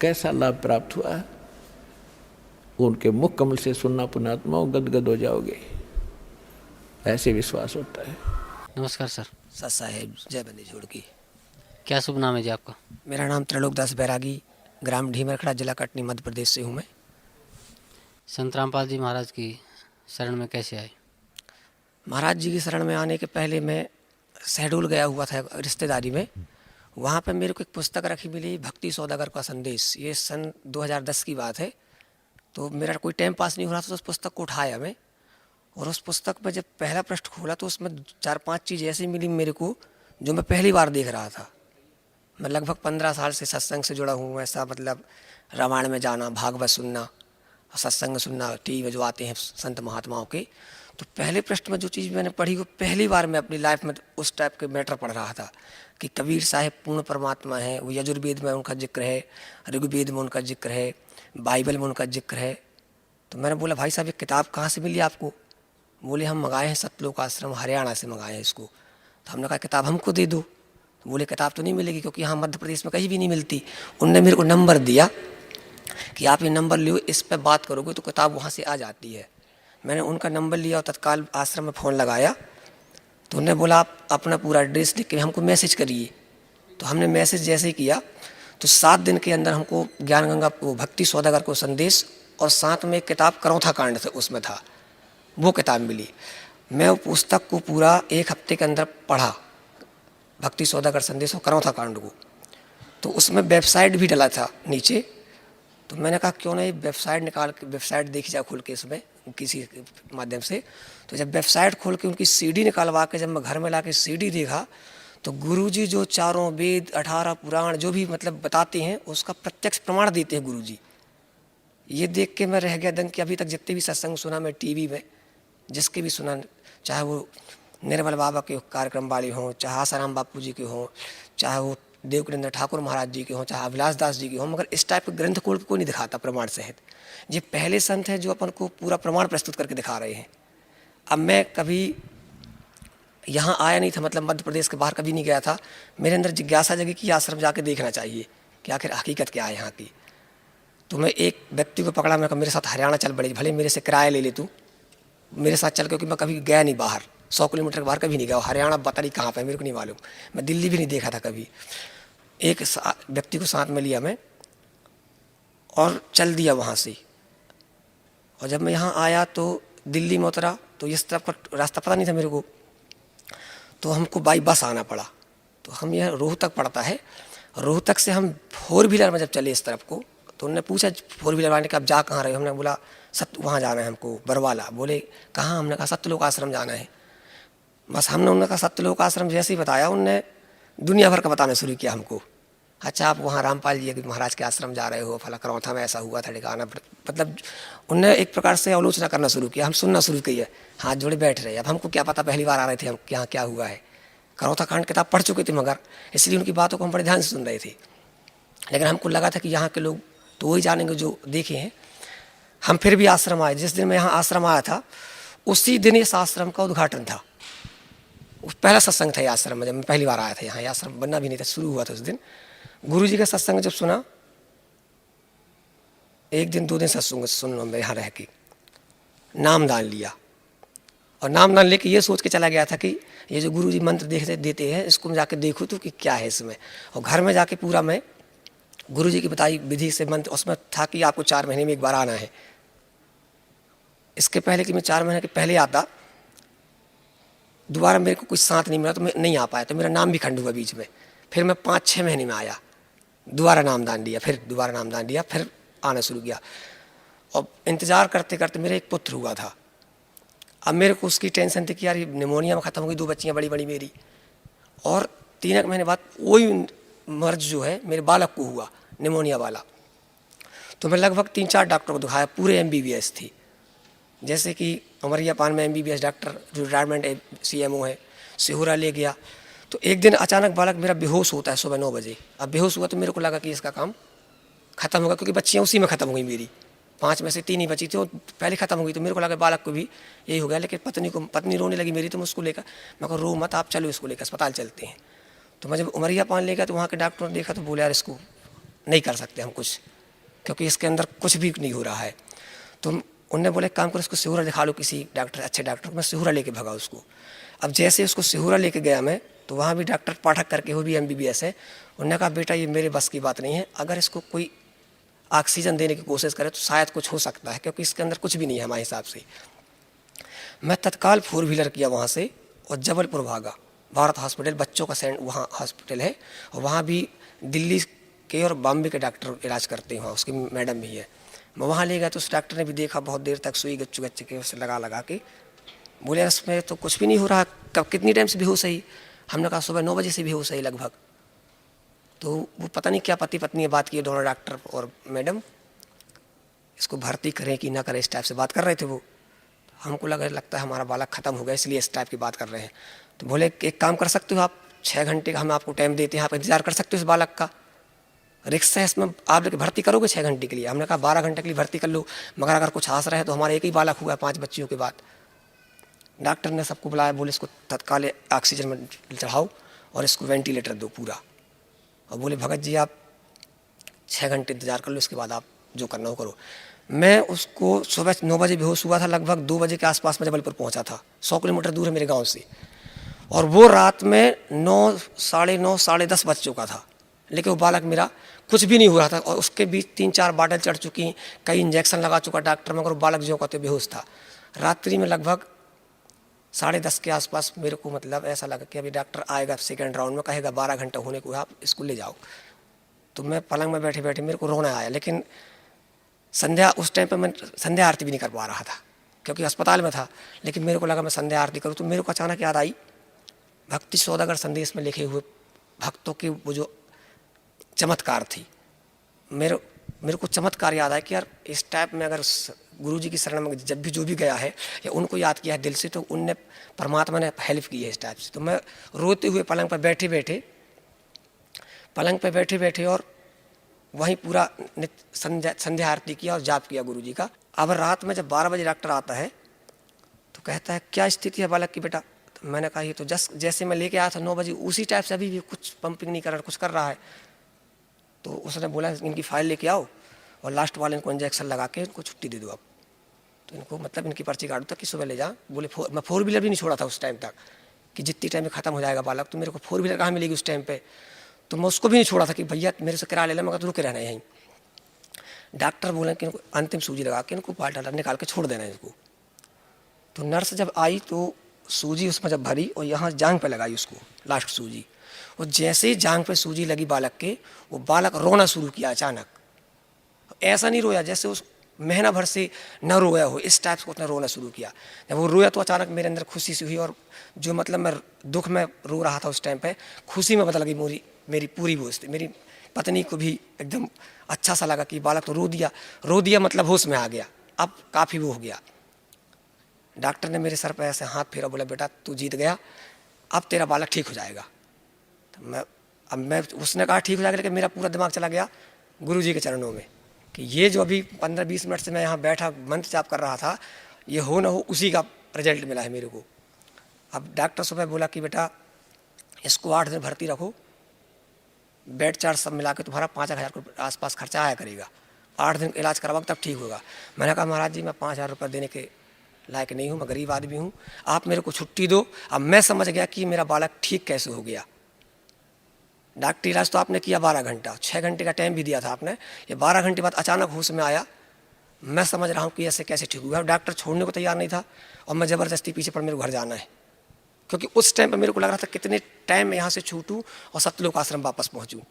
कैसा लाभ प्राप्त हुआ है। उनके मुख कमल से सुनना पुण्यात्मा गदगद हो जाओगे, ऐसे विश्वास होता है। नमस्कार सर। सत साहेब, जय बंदी जोड़ की। क्या शुभ नाम है जी आपका? मेरा नाम त्रिलोकदास बैरागी, ग्राम ढीमरखड़ा, जिला कटनी, मध्य प्रदेश से हूँ मैं। संत रामपाल जी महाराज की शरण में कैसे आए? महाराज जी की शरण में आने के पहले मैं शहडोल गया हुआ था रिश्तेदारी में। वहाँ पे मेरे को एक पुस्तक रखी मिली, भक्ति सौदागर का संदेश। ये सन 2010 की बात है। तो मेरा कोई टाइम पास नहीं हो रहा था तो उस पुस्तक को उठाया मैं, और उस पुस्तक में जब पहला पृष्ठ खोला तो उसमें 4-5 चीज़ ऐसी मिली मेरे को जो मैं पहली बार देख रहा था। मैं लगभग 15 साल से सत्संग से जुड़ा हूँ। ऐसा मतलब रामायण में जाना, भागवत सुनना, सत्संग सुनना, टीवी में जो आते हैं संत महात्माओं के। तो पहले पृष्ठ में जो चीज़ मैंने पढ़ी वो पहली बार मैं अपनी लाइफ में उस टाइप के मैटर पढ़ रहा था कि कबीर साहिब पूर्ण परमात्मा है। वो यजुर्वेद में उनका जिक्र है, ऋग्वेद में उनका जिक्र है, बाइबल में उनका जिक्र है। तो मैंने बोला भाई साहब ये किताब कहाँ से मिली आपको? बोले हम मंगाए हैं सतलोक आश्रम हरियाणा से मंगाए हैं इसको। तो हमने कहा किताब हमको दे दो। तो बोले किताब तो नहीं मिलेगी क्योंकि यहाँ मध्य प्रदेश में कहीं भी नहीं मिलती। उनने मेरे को नंबर दिया कि आप ये नंबर लो, इस पर बात करोगे तो किताब वहाँ से आ जाती है। मैंने उनका नंबर लिया और तत्काल आश्रम में फ़ोन लगाया। तो उन्होंने बोला आप अपना पूरा एड्रेस लिख के हमको मैसेज करिए। तो हमने मैसेज जैसे ही किया तो 7 दिन के अंदर हमको ज्ञान गंगा भक्ति सौदागर को संदेश और साथ में एक किताब करौथा कांड से उसमें था, वो किताब मिली। मैं वो पुस्तक को पूरा 1 हफ्ते के अंदर पढ़ा, भक्ति सौदागर संदेश और करौथा कांड को। तो उसमें वेबसाइट भी डला था नीचे। तो मैंने कहा क्यों नहीं वेबसाइट निकाल के वेबसाइट देखी जाए खोल के इसमें किसी माध्यम से। तो जब वेबसाइट खोल के उनकी सीडी निकालवा के जब मैं घर में ला के सीडी देखा तो गुरुजी जो चारों वेद 18 पुराण जो भी मतलब बताते हैं उसका प्रत्यक्ष प्रमाण देते हैं गुरुजी। ये देख के मैं रह गया दंग कि अभी तक जितने भी सत्संग सुना मैं टीवी में, जिसके भी सुना, चाहे वो निर्मल बाबा के कार्यक्रम वाले हों, चाहे आसाराम बापू जी के हों, चाहे वो देवकृंद्र ठाकुर महाराज जी के हों, चाहे अभिलाष दास जी के हों, मगर इस टाइप के ग्रंथ खोल के कोई नहीं दिखाता प्रमाण सहित। ये पहले संत हैं जो अपन को पूरा प्रमाण प्रस्तुत करके दिखा रहे हैं। अब मैं कभी यहाँ आया नहीं था, मतलब मध्य प्रदेश के बाहर कभी नहीं गया था। मेरे अंदर जिज्ञासा जगी कि आश्रम जाके देखना चाहिए कि आखिर हकीकत क्या है यहाँ की। तो मैं एक व्यक्ति को पकड़ा, मैं कहा मेरे साथ हरियाणा चल पड़े, भले मेरे से किराया ले ले तू, मेरे साथ चल, क्योंकि मैं कभी गया नहीं बाहर, 100 किलोमीटर के बाहर कभी नहीं गया। हरियाणा पता नहीं कहाँ पे मेरे को नहीं मालूम, मैं दिल्ली भी नहीं देखा था कभी। एक व्यक्ति को साथ में लिया मैं और चल दिया वहाँ से। और जब मैं यहाँ आया तो दिल्ली में उतरा तो इस तरफ का रास्ता पता नहीं था मेरे को, तो हमको बाई बस आना पड़ा। तो हम यह रोहतक पड़ता है, रोहतक से हम 4 व्हीलर में जब चले इस तरफ को, तो उन्होंने पूछा 4 व्हीलर वाले का आप जा कहाँ रहे हो? हमने बोला वहाँ जाना है हमको, बरवाला। बोले कहाँ? हमने कहा सत्यलोक आश्रम जाना है। बस हमने उन्होंने कहा सत्यलोक आश्रम जैसे ही बताया, उनने दुनिया भर का बताना शुरू किया हमको। अच्छा आप वहाँ रामपाल जी महाराज के आश्रम जा रहे हो, फला करौथा में ऐसा हुआ था ठिकाना, मतलब उनने एक प्रकार से आलोचना करना शुरू किया। हम सुनना शुरू किए, हाथ जोड़े बैठ रहे। अब हमको क्या पता, पहली बार आ रहे थे हम, यहाँ क्या हुआ है। करौथा कांड किताब पढ़ चुके थे मगर इसलिए उनकी बातों को हम बड़े ध्यान से सुन रहे थे। लेकिन हमको लगा था कि यहाँ के लोग तो वही जानेंगे जो देखे हैं। हम फिर भी आश्रम आए। जिस दिन मैं यहाँ आश्रम आया था उसी दिन इस आश्रम का उद्घाटन था। पहला सत्संग था ये आश्रम में, जब मैं पहली बार आया था यहाँ। ये आश्रम बनना भी नहीं था, शुरू हुआ था उस दिन। गुरुजी का सत्संग जब सुना, 1 दिन 2 दिन सत्संग सुन लो मैं यहाँ रह के, नाम दान लिया। और नाम ना लेके ये सोच के चला गया था कि ये जो गुरुजी मंत्र देते हैं इसको मैं जाके देखूँ तो कि क्या है इसमें। और घर में जाके पूरा मैं गुरुजी की बताई विधि से मंत्र, उसमें था कि आपको 4 महीने में एक बार आना है। इसके पहले कि मैं 4 महीने के पहले आता, दोबारा मेरे को कुछ साथ नहीं मिला तो मैं नहीं आ पाया, तो मेरा नाम भी खंड हुआ बीच में। फिर मैं 5-6 महीने में आया, दोबारा नामदान दिया, फिर दोबारा नामदान दिया, फिर आना शुरू किया। और इंतज़ार करते करते मेरे एक पुत्र हुआ था। अब मेरे को उसकी टेंशन थी कि यार ये निमोनिया में ख़त्म हो गई, 2 बच्चियाँ बड़ी बड़ी मेरी। और 3 महीने बाद वही मर्ज जो है मेरे बालक को हुआ, निमोनिया वाला। तो मैं लगभग 3-4 डॉक्टर को दिखाया, पूरे MBBS थी। जैसे कि उमरिया पान में MBBS डॉक्टर जो रिटायरमेंट CMO है, सिहुरा ले गया। तो एक दिन अचानक बालक मेरा बेहोश होता है सुबह 9 बजे। अब बेहोश हुआ तो मेरे को लगा कि इसका काम ख़त्म होगा, क्योंकि बच्चियाँ उसी में ख़त्म हो गई मेरी। 5 में से 3 ही बची थी, वो पहले ख़त्म हो गई। तो मेरे को लगा बालक को भी यही हो गया। लेकिन पत्नी रोने लगी मेरी, तो मैं उसको लेकर, मैं कहा रो मत, आप चलो इसको लेकर अस्पताल चलते हैं। तो मैं जब उमरिया पान ले गया तो वहाँ के डॉक्टर ने देखा तो बोले यार इसको नहीं कर सकते हम कुछ, क्योंकि इसके अंदर कुछ भी नहीं हो रहा है। तो उन्होंने बोले काम करो, इसको सिहुरा दिखा लो किसी डॉक्टर, अच्छे डॉक्टर को। मैं सिहुरा लेके भगा उसको। अब जैसे उसको सिहुरा लेके गया मैं, तो वहाँ भी डॉक्टर पाठक करके, वो भी MBBS है। उन्होंने कहा बेटा ये मेरे बस की बात नहीं है, अगर इसको कोई ऑक्सीजन देने की कोशिश करे तो शायद कुछ हो सकता है, क्योंकि इसके अंदर कुछ भी नहीं है हमारे हिसाब से। मैं तत्काल 4 व्हीलर किया वहाँ से और जबलपुर भागा। भारत हॉस्पिटल बच्चों का वहाँ हॉस्पिटल है, और वहाँ भी दिल्ली के और बॉम्बे के डॉक्टर इलाज करते हैं, वहाँ उसकी मैडम भी है। मैं वहाँ ले गया तो उस डॉक्टर ने भी देखा बहुत देर तक, सुई गच्चू गच्चे के उसे लगा के बोले इसमें तो कुछ भी नहीं हो रहा, कब कितनी टाइम से बेहोश है? हमने कहा सुबह 9 बजे से बेहोश है लगभग। तो वो पता नहीं क्या पति पत्नी बात की, दोनों डॉक्टर और मैडम, इसको भर्ती करें कि ना करें, इस टाइप से बात कर रहे थे वो। हमको लगता है हमारा बालक ख़त्म हो गया, इसलिए इस टाइप की बात कर रहे हैं। तो बोले एक काम कर सकते हो आप, 6 घंटे का हम आपको टाइम देते हैं, आप इंतज़ार कर सकते हो इस बालक का, रिक्स है इसमें, आप लेके भर्ती करोगे 6 घंटे के लिए? हमने कहा 12 घंटे के लिए भर्ती कर लो, मगर अगर कुछ आस रहे तो हमारा एक ही बालक हुआ है 5 बच्चियों के बाद। डॉक्टर ने सबको बुलाया, बोले इसको तत्काल ऑक्सीजन में चढ़ाओ और इसको वेंटिलेटर दो पूरा। और बोले भगत जी आप 6 घंटे इंतज़ार कर लो, इसके बाद आप जो करना हो करो। मैं उसको सुबह 9 बजे बेहोश हुआ था, लगभग 2 बजे के आसपास में जबलपुर पहुंचा था, 100 किलोमीटर दूर है मेरे गांव से। और वो रात में 9, साढ़े 9, साढ़े 10 बज चुका था, लेकिन वो बालक मेरा कुछ भी नहीं हो रहा था। और उसके बीच 3-4 बाटल चढ़ चुकी, कई इंजेक्शन लगा चुका डॉक्टर, मगर वो बालक जो कहते बेहोश था। रात्रि में लगभग 10:30 के आसपास मेरे को मतलब ऐसा लगा कि अभी डॉक्टर आएगा सेकेंड राउंड में, कहेगा 12 घंटा होने को, आप इसको ले जाओ। तो मैं पलंग में बैठे बैठे मेरे को रोना आया। लेकिन संध्या, उस टाइम पे मैं संध्या आरती भी नहीं कर पा रहा था क्योंकि अस्पताल में था। लेकिन मेरे को लगा मैं संध्या आरती करूँ, तो मेरे को अचानक याद आई भक्ति सौदागर संदेश में लिखे हुए भक्तों की वो जो चमत्कार थी। मेरे को चमत्कार याद आया कि यार इस टाइप में अगर गुरु जी की शरण में जब भी जो भी गया है या उनको याद किया है दिल से, तो उनने परमात्मा ने हेल्प की है इस टाइप से। तो मैं रोते हुए पलंग पर बैठे बैठे और वहीं पूरा संध्या आरती किया और जाप किया गुरु जी का। अब रात में जब 12 बजे डॉक्टर आता है तो कहता है क्या स्थिति है बालक की बेटा? तो मैंने कहा ये तो जैसे मैं लेके आया था 9 बजे उसी टाइप से अभी भी कुछ पंपिंग नहीं कर रहा, कुछ कर रहा है। तो उसने बोला इनकी फाइल लेके आओ और लास्ट वाले इनको इंजेक्शन लगा के इनको छुट्टी दे दो आप। तो इनको मतलब इनकी पर्ची काटो तक कि सुबह ले जा। बोले मैं 4 व्हीलर भी नहीं छोड़ा था उस टाइम तक कि जितनी टाइम में ख़त्म हो जाएगा बालक, तो मेरे को 4 व्हीलर कहाँ मिलेगी उस टाइम पे। तो मैं उसको भी नहीं छोड़ा था कि भैया मेरे से किराया ले लें, मगर रुके रहना यहीं। डॉक्टर बोले कि इनको अंतिम सूजी लगा के इनको बाल्टा निकाल के छोड़ देना इनको। तो नर्स जब आई तो सूजी उसमें जब भरी और यहाँ जांघ पे लगाई उसको लास्ट सूजी, और जैसे ही जांघ पे सूजी लगी बालक के, वो बालक रोना शुरू किया अचानक। ऐसा नहीं रोया जैसे उस महीना भर से न रोया हो, इस टाइप से उसने रोना शुरू किया। जब वो रोया तो अचानक मेरे अंदर खुशी सी हुई, और जो मतलब मैं दुख में रो रहा था उस टाइम पे, खुशी में बदल गई मेरी पूरी वो। मेरी पत्नी को भी एकदम अच्छा सा लगा कि बालक तो रो दिया मतलब होश में आ गया, अब काफ़ी वो हो गया। डॉक्टर ने मेरे सर पर ऐसे हाथ फेरा, बोला बेटा तू जीत गया, अब तेरा बालक ठीक हो जाएगा। तो मैं उसने कहा ठीक हो जाएगा, लेकिन मेरा पूरा दिमाग चला गया गुरु जी के चरणों में कि ये जो अभी 15-20 मिनट से मैं यहाँ बैठा मंत्र जाप कर रहा था, ये हो ना हो उसी का रिजल्ट मिला है मेरे को। अब डॉक्टर सुबह बोला कि बेटा इसको 8 दिन भर्ती रखो, बेड चार्ज सब मिला के तुम्हारा 5,000 के आसपास खर्चा आया करेगा, 8 दिन इलाज करवाओ तब ठीक होगा। मैंने कहा महाराज जी मैं 5,000 रुपये देने के लायक नहीं हूँ, मैं गरीब आदमी हूँ, आप मेरे को छुट्टी दो। अब मैं समझ गया कि मेरा बालक ठीक कैसे हो गया। डॉक्टरी इलाज तो आपने किया 12 घंटा, 6 घंटे का टाइम भी दिया था आपने, ये 12 घंटे बाद अचानक होश में आया। मैं समझ रहा हूँ कि ऐसे कैसे ठीक हुआ। डॉक्टर छोड़ने को तैयार नहीं था और मैं ज़बरदस्ती पीछे पड़, मेरे को घर जाना है, क्योंकि उस टाइम पर मेरे को लग रहा था कितने टाइम में यहाँ से छूटूँ और सतलोक आश्रम वापस पहुँचूँ।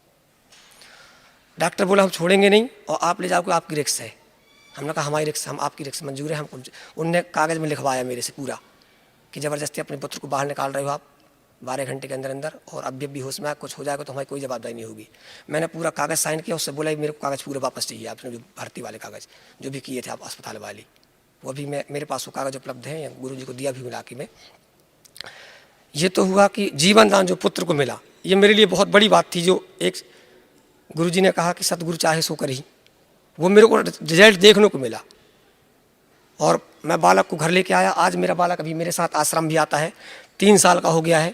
डॉक्टर बोला हम छोड़ेंगे नहीं और आप ले जाओगे, आपकी रिक्स है। हमने कहा हमारी रिक्स, हम आपकी रिक्स मंजूर है हमको। उनने कागज़ में लिखवाया मेरे से पूरा कि ज़बरदस्ती अपने पुत्र को बाहर निकाल रहे हो आप 12 घंटे के अंदर अंदर, और अब भी होश में कुछ हो जाएगा तो हमारी कोई जवाबदारी नहीं होगी। मैंने पूरा कागज़ साइन किया, उससे बोला मेरे को कागज़ पूरा वापस चाहिए, आपने जो भर्ती वाले कागज़ जो भी किए थे आप अस्पताल वाली, वो भी मेरे पास वो कागज़ उपलब्ध है, गुरुजी को दिया भी मिलाके में। ये तो हुआ कि जीवन दान जो पुत्र को मिला, ये मेरे लिए बहुत बड़ी बात थी। जो एक गुरुजी ने कहा कि सतगुरु चाहे सो कर ही, वो मेरे को रिजल्ट देखने को मिला। और मैं बालक को घर लेके आया। आज मेरा बालक अभी मेरे साथ आश्रम भी आता है, 3 साल का हो गया है।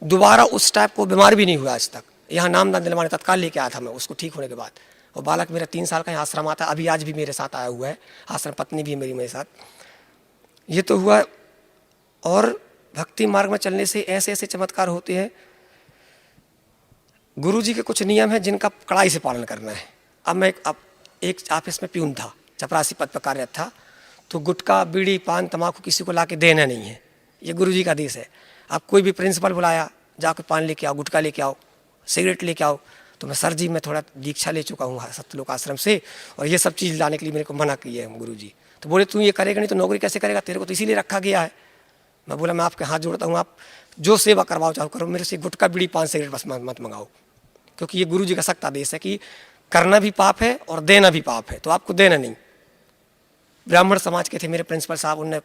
दोबारा उस टाइप को बीमार भी नहीं हुआ आज तक। यहाँ नामदान दिलवाने तत्काल लेके आया था मैं उसको ठीक होने के बाद। और बालक मेरा 3 साल का यहाँ आश्रम आता है, अभी आज भी मेरे साथ आया हुआ है आश्रम, पत्नी भी है मेरी मेरे साथ। ये तो हुआ। और भक्ति मार्ग में चलने से ऐसे ऐसे चमत्कार होते हैं। गुरुजी के कुछ नियम हैं जिनका कड़ाई से पालन करना है। अब मैं एक ऑफिस में प्यून था, चपरासी पद पर कार्यरत था, तो गुटखा बीड़ी पान तम्बाकू किसी को ला के देना नहीं है, ये गुरुजी का आदेश है। आप कोई भी प्रिंसिपल बुलाया, जाकर पान लेके आओ, गुटखा लेके आओ, सिगरेट लेके आओ, तो मैं सर जी मैं थोड़ा दीक्षा ले चुका हूँ सतलोक आश्रम से, और ये सब चीज़ लाने के लिए मेरे को मना किया है गुरुजी। तो बोले तू ये करेगा नहीं तो नौकरी कैसे करेगा, तेरे को तो इसीलिए रखा गया है। मैं बोला मैं आपके हाथ जोड़ता हूँ, आप जो सेवा करवाओ चाहो करो, मेरे से गुटखा बीड़ी पान सिगरेट बस मत मंगाओ, क्योंकि ये गुरुजी का सख्त आदेश है कि करना भी पाप है और देना भी पाप है, तो आपको देना नहीं। ब्राह्मण समाज के थे मेरे प्रिंसिपल साहब, उनने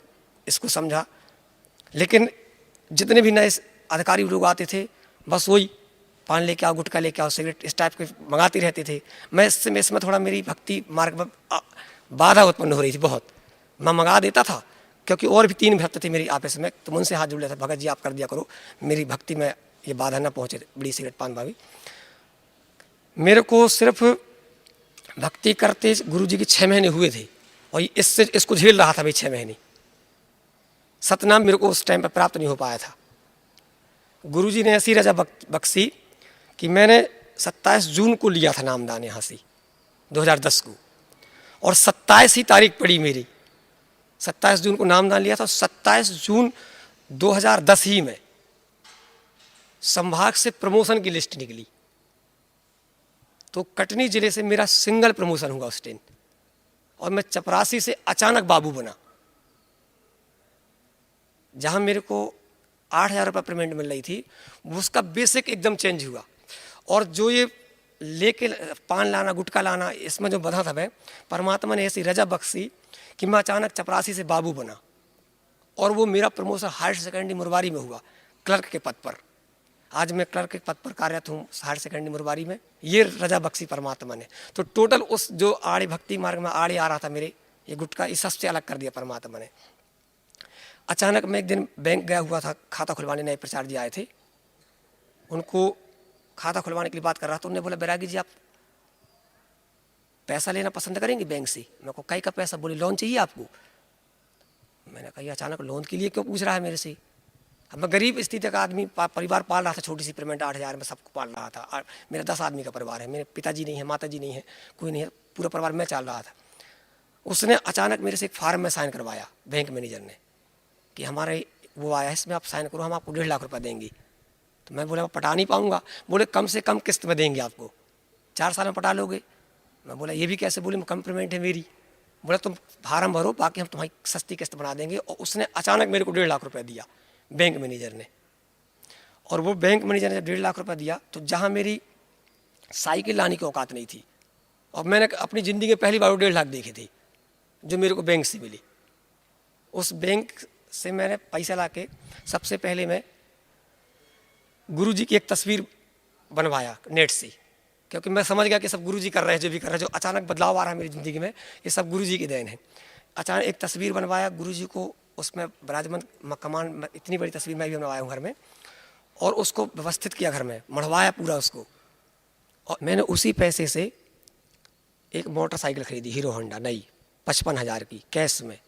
इसको समझा। लेकिन जितने भी नए अधिकारी लोग आते थे बस वही पान लेके आओ, गुटखा लेके आओ, सिगरेट इस टाइप के मंगाते रहते थे। मैं इसमें थोड़ा मेरी भक्ति मार्ग में बाधा उत्पन्न हो रही थी बहुत। मैं मंगा देता था क्योंकि और भी 3 भक्त थे मेरी आपस में, तो उनसे हाथ जुड़ लेता, भगत जी आप कर दिया करो, मेरी भक्ति में ये बाधा ना पहुँचे बीड़ी सिगरेट पान भाभी। मेरे को सिर्फ भक्ति करते गुरुजी के 6 महीने हुए थे और इसको झेल रहा था भाई 6 महीने। सतनाम मेरे को उस टाइम पर प्राप्त नहीं हो पाया था। गुरुजी ने ऐसी रजा बख्शी कि मैंने 27 जून को लिया था नामदान यहाँ से 2010 को, और 27 ही तारीख पड़ी मेरी। 27 जून को नामदान लिया था, 27 जून 2010 ही में संभाग से प्रमोशन की लिस्ट निकली, तो कटनी जिले से मेरा सिंगल प्रमोशन हुआ उस टाइम, और मैं चपरासी से अचानक बाबू बना। जहां मेरे को 8,000 रुपये पेमेंट मिल रही थी, उसका बेसिक एकदम चेंज हुआ। और जो ये लेके पान लाना गुटखा लाना, इसमें जो बधा था मैं, परमात्मा ने ऐसी रजा बख्शी कि मैं अचानक चपरासी से बाबू बना, और वो मेरा प्रमोशन हायर सेकेंडरी मुरबारी में हुआ, क्लर्क के पद पर। आज मैं क्लर्क के पद पर कार्यरत हूँ हायर सेकेंडरी मुरबारी में, ये रजा बख्शी परमात्मा ने। तो टोटल उस जो आड़े भक्ति मार्ग में आड़े आ रहा था मेरे, ये गुटखा इस सबसे अलग कर दिया परमात्मा ने। अचानक मैं एक दिन बैंक गया हुआ था, खाता खुलवाने नए प्रचार जी आए थे, उनको खाता खुलवाने के लिए बात कर रहा था। उन्होंने बोला बैरागी जी आप पैसा लेना पसंद करेंगे बैंक से? मैं को कई का पैसा? बोले लोन चाहिए आपको। मैंने कहा अचानक लोन के लिए क्यों पूछ रहा है मेरे से? अब मैं गरीब स्थिति का आदमी, परिवार पाल रहा था, छोटी सी पेमेंट 8,000 में सबको पाल रहा था। मेरा 10 आदमी का परिवार है, मेरे पिताजी नहीं है, माताजी नहीं है, कोई नहीं है, पूरा परिवार मैं चल रहा था। उसने अचानक मेरे से एक फार्म में साइन करवाया बैंक मैनेजर ने कि हमारे वो आया है, इसमें आप साइन करो, हम आपको 1.5 लाख रुपये देंगे। तो मैं बोला पटा नहीं पाऊंगा। बोले कम से कम किस्त में देंगे आपको, 4 साल में पटा लोगे। मैं बोला ये भी कैसे? बोले कम पेमेंट है मेरी। बोला तुम फार्म भरो, बाकी हम तुम्हारी सस्ती किस्त बना देंगे। और उसने अचानक मेरे को 1.5 लाख रुपये दिया बैंक मैनेजर ने। और वो बैंक मैनेजर ने जब 1.5 लाख रुपये दिया, तो जहाँ मेरी साइकिल लाने की औकात नहीं थी, और मैंने अपनी ज़िंदगी में पहली बार 1.5 लाख देखे थे जो मेरे को बैंक से मिली। उस बैंक से मैंने पैसा ला के सबसे पहले मैं गुरुजी की एक तस्वीर बनवाया नेट से, क्योंकि मैं समझ गया कि सब गुरुजी कर रहे हैं, जो भी कर रहे हैं, जो अचानक बदलाव आ रहा है मेरी ज़िंदगी में, ये सब गुरुजी की देन है। अचानक एक तस्वीर बनवाया गुरुजी को, उसमें विराजमान कमान, इतनी बड़ी तस्वीर मैं भी बनवाया हूँ घर में, और उसको व्यवस्थित किया घर में, मढ़वाया पूरा उसको। और मैंने उसी पैसे से एक मोटरसाइकिल खरीदी हीरो होंडा नई 55,000 की कैश में,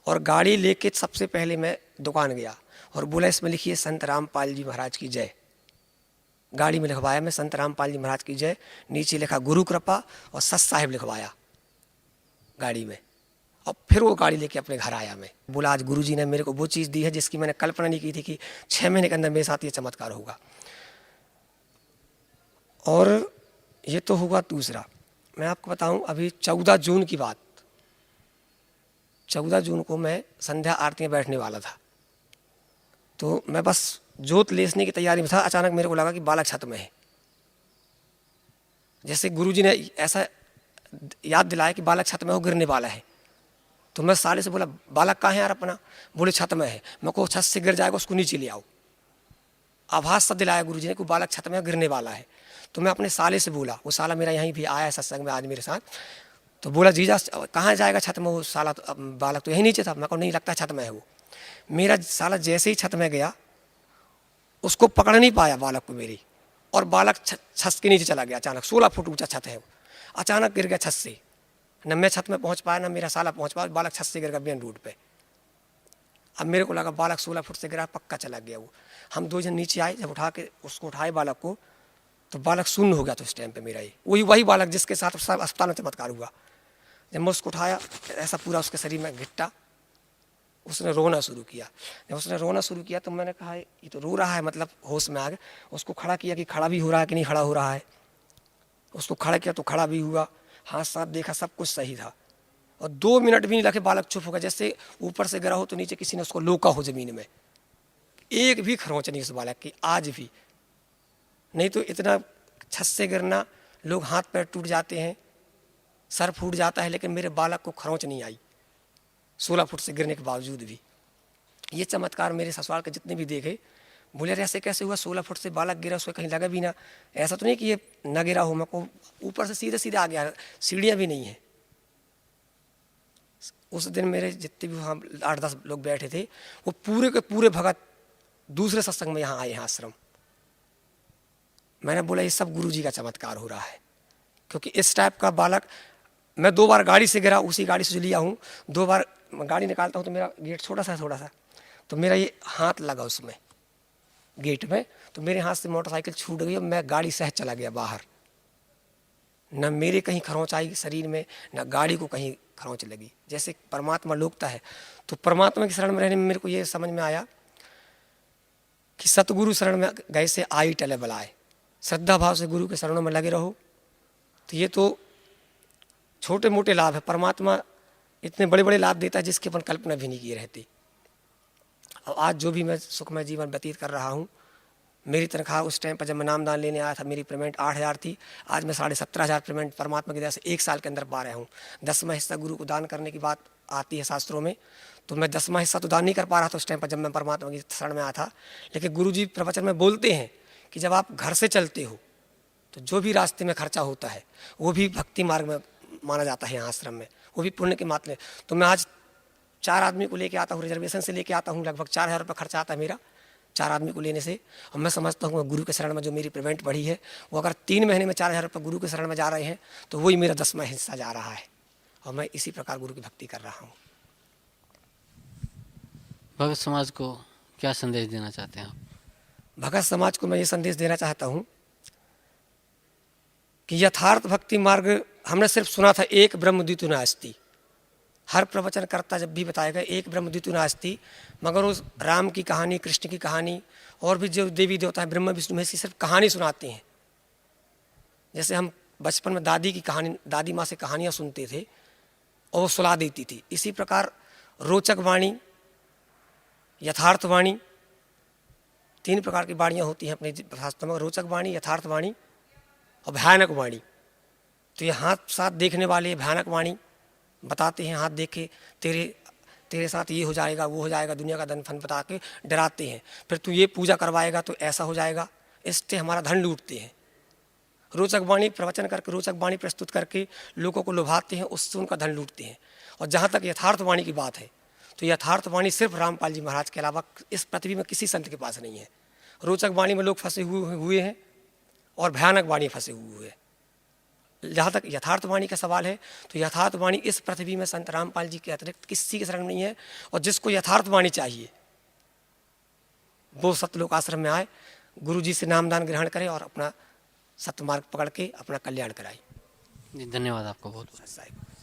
और गाड़ी लेके सबसे पहले मैं दुकान गया और बोला इसमें लिखिए संत रामपाल जी महाराज की जय। गाड़ी में लिखवाया मैं संत रामपाल जी महाराज की जय, नीचे लिखा गुरु कृपा और सत साहिब लिखवाया गाड़ी में। और फिर वो गाड़ी लेके अपने घर आया मैं। बोला आज गुरुजी ने मेरे को वो चीज़ दी है जिसकी मैंने कल्पना नहीं की थी कि 6 महीने के अंदर मेरे साथ ये चमत्कार होगा। और ये तो हुआ दूसरा। मैं आपको बताऊं अभी 14 जून की बात, 14 जून को मैं संध्या आरती में बैठने वाला था, तो मैं बस जोत लेसने की तैयारी में था। अचानक मेरे को लगा कि बालक छत में है। जैसे गुरुजी ने ऐसा याद दिलाया कि बालक छत में हो, गिरने वाला है, तो मैं साले से बोला बालक कहाँ है यार अपना? बोले छत में है। मैं को छत से गिर जाएगा, उसको नीचे ले आओ। आभास सा दिलाया गुरुजी ने कि बालक छत में गिरने वाला है। तो मैं अपने साले से बोला, वो साला मेरा यहीं भी आया है सत्संग में आज मेरे साथ, तो बोला जीजा कहाँ जाएगा छत में? वो साला तो बालक तो यहीं नीचे था। मैं को नहीं लगता छत में है वो। मेरा साला जैसे ही छत में गया, उसको पकड़ नहीं पाया बालक को मेरी, और बालक छत के नीचे चला गया अचानक। 16 फुट ऊंचा छत है वो, अचानक गिर गया छत से। न मैं छत में पहुंच पाया, ना मेरा साला पहुंच पाया, बालक छत से गिर गया मेन रोड पे। अब मेरे को लगा बालक 16 फुट से गिरा, पक्का चला गया वो। हम 2 जन नीचे आए, जब उठा के उसको उठाए बालक को, तो बालक शून्य हो गया। तो इस टाइम पे मेरा ये वही बालक जिसके साथ सब अस्पताल में चमत्कार हुआ। जब मैं उसको उठाया, ऐसा पूरा उसके शरीर में घिट्टा, उसने रोना शुरू किया। जब उसने रोना शुरू किया तो मैंने कहा ये तो रो रहा है, मतलब होश में आ गए। उसको खड़ा किया कि खड़ा भी हो रहा है कि नहीं खड़ा हो रहा है। उसको खड़ा किया तो खड़ा भी हुआ, हाथ साथ देखा, सब कुछ सही था। और 2 मिनट भी नहीं लगे बालक चुप हो गया, जैसे ऊपर से गिरा हो तो नीचे किसी ने उसको लोका हो जमीन में। एक भी खरोंच नहीं उस बालक की आज भी। नहीं तो इतना छत से गिरना, लोग हाथ पैर टूट जाते हैं, सर फूट जाता है, लेकिन मेरे बालक को खरोंच नहीं आई 16 फुट से गिरने के बावजूद भी। ये चमत्कार मेरे ससुराल के जितने भी देखे, बोले ऐसे कैसे हुआ? 16 फुट से बालक गिरा, उसको कहीं लगा भी ना। ऐसा तो नहीं कि ये न गिरा हो, मैं को ऊपर से सीधे सीधे आ गया, सीढ़ियाँ भी नहीं है। उस दिन मेरे जितने भी वहाँ 8-10 लोग बैठे थे, वो पूरे के पूरे भगत दूसरे सत्संग में यहाँ आए हैं आश्रम। मैंने बोला ये सब गुरुजी का चमत्कार हो रहा है, क्योंकि इस टाइप का बालक मैं 2 बार गाड़ी से गिरा, उसी गाड़ी से जो लिया हूँ। 2 बार गाड़ी निकालता हूँ तो मेरा गेट छोटा सा तो मेरा ये हाथ लगा उसमें गेट में, तो मेरे हाथ से मोटरसाइकिल छूट गई और मैं गाड़ी सहज चला गया बाहर। न मेरे कहीं खरोंच आई शरीर में, न गाड़ी को कहीं खरोंच लगी। जैसे परमात्मा लोकता है, तो परमात्मा की शरण में रहने में मेरे को ये समझ में आया कि सतगुरु शरण में गए से आई टले बलाए। श्रद्धा भाव से गुरु के शरणों में लगे रहो, तो ये तो छोटे मोटे लाभ है। परमात्मा इतने बड़े बड़े लाभ देता है जिसकी अपन कल्पना भी नहीं किए रहती। और आज जो भी मैं सुखमय जीवन व्यतीत कर रहा हूँ, मेरी तनख्वाह उस टाइम पर जब मैं नामदान लेने आया था, मेरी पेमेंट 8,000 थी। आज मैं 17,500 पेमेंट परमात्मा की दया से 1 साल के अंदर पा रहा हूँ। 10वां हिस्सा गुरु को दान करने की बात आती है शास्त्रों में, तो मैं 10वां हिस्सा तो दान नहीं कर पा रहा था उस टाइम पर जब मैं परमात्मा की शरण में आया था। लेकिन गुरु जी प्रवचन में बोलते हैं कि जब आप घर से चलते हो तो जो भी रास्ते में खर्चा होता है वो भी भक्ति मार्ग में माना जाता है यहाँ आश्रम में, वो भी पुण्य के मात्रे। तो मैं आज 4 आदमी को लेके आता हूँ, रिजर्वेशन से लेके आता हूँ, लगभग 4,000 रुपये खर्चा आता है मेरा 4 आदमी को लेने से। और मैं समझता हूँ गुरु के शरण में जो मेरी पेमेंट बढ़ी है, वो अगर 3 महीने में 4,000 रुपये गुरु के शरण में जा रहे हैं, तो वही मेरा 10वां हिस्सा जा रहा है। और मैं इसी प्रकार गुरु की भक्ति कर रहा हूँ। भगत समाज को क्या संदेश देना चाहते हैं आप? भगत समाज को मैं ये संदेश देना चाहता हूँ कि यथार्थ भक्ति मार्ग हमने सिर्फ सुना था, एक ब्रह्म द्वितीय नास्ति। हर प्रवचन करता जब भी बताएगा एक ब्रह्म द्वितीय नास्ति, मगर उस राम की कहानी, कृष्ण की कहानी और भी जो देवी देवता है ब्रह्मा विष्णु महेश की सिर्फ कहानी सुनाते हैं। जैसे हम बचपन में दादी की कहानी, दादी माँ से कहानियाँ सुनते थे और वो सुला देती थी, इसी प्रकार रोचक वाणी, यथार्थ वाणी, 3 प्रकार की वाणियाँ होती हैं अपने शास्त्रों में, रोचक वाणी, यथार्थ वाणी और भयानक वाणी। तो ये हाथ साथ देखने वाले भयानक वाणी बताते हैं, हाथ देखे तेरे साथ ये हो जाएगा, वो हो जाएगा, दुनिया का धन फन बता के डराते हैं। फिर तू ये पूजा करवाएगा तो ऐसा हो जाएगा, इससे हमारा धन लूटते हैं। रोचक वाणी प्रवचन करके, रोचक वाणी प्रस्तुत करके लोगों को लुभाते हैं, उससे उनका धन लूटते हैं। और जहाँ तक यथार्थ वाणी की बात है, तो यथार्थ वाणी सिर्फ रामपाल जी महाराज के अलावा इस पृथ्वी में किसी संत के पास नहीं है। रोचक वाणी में लोग फंसे हुए हैं और भयानक वाणी फंसे हुए हैं, जहाँ तक यथार्थवाणी का सवाल है तो यथार्थवाणी इस पृथ्वी में संत रामपाल जी के अतिरिक्त किसी के शरण में नहीं है। और जिसको यथार्थवाणी चाहिए वो सतलोक आश्रम में आए, गुरु जी से नामदान ग्रहण करे और अपना सत्य मार्ग पकड़ के अपना कल्याण कराए। जी धन्यवाद आपको बहुत। साहिब।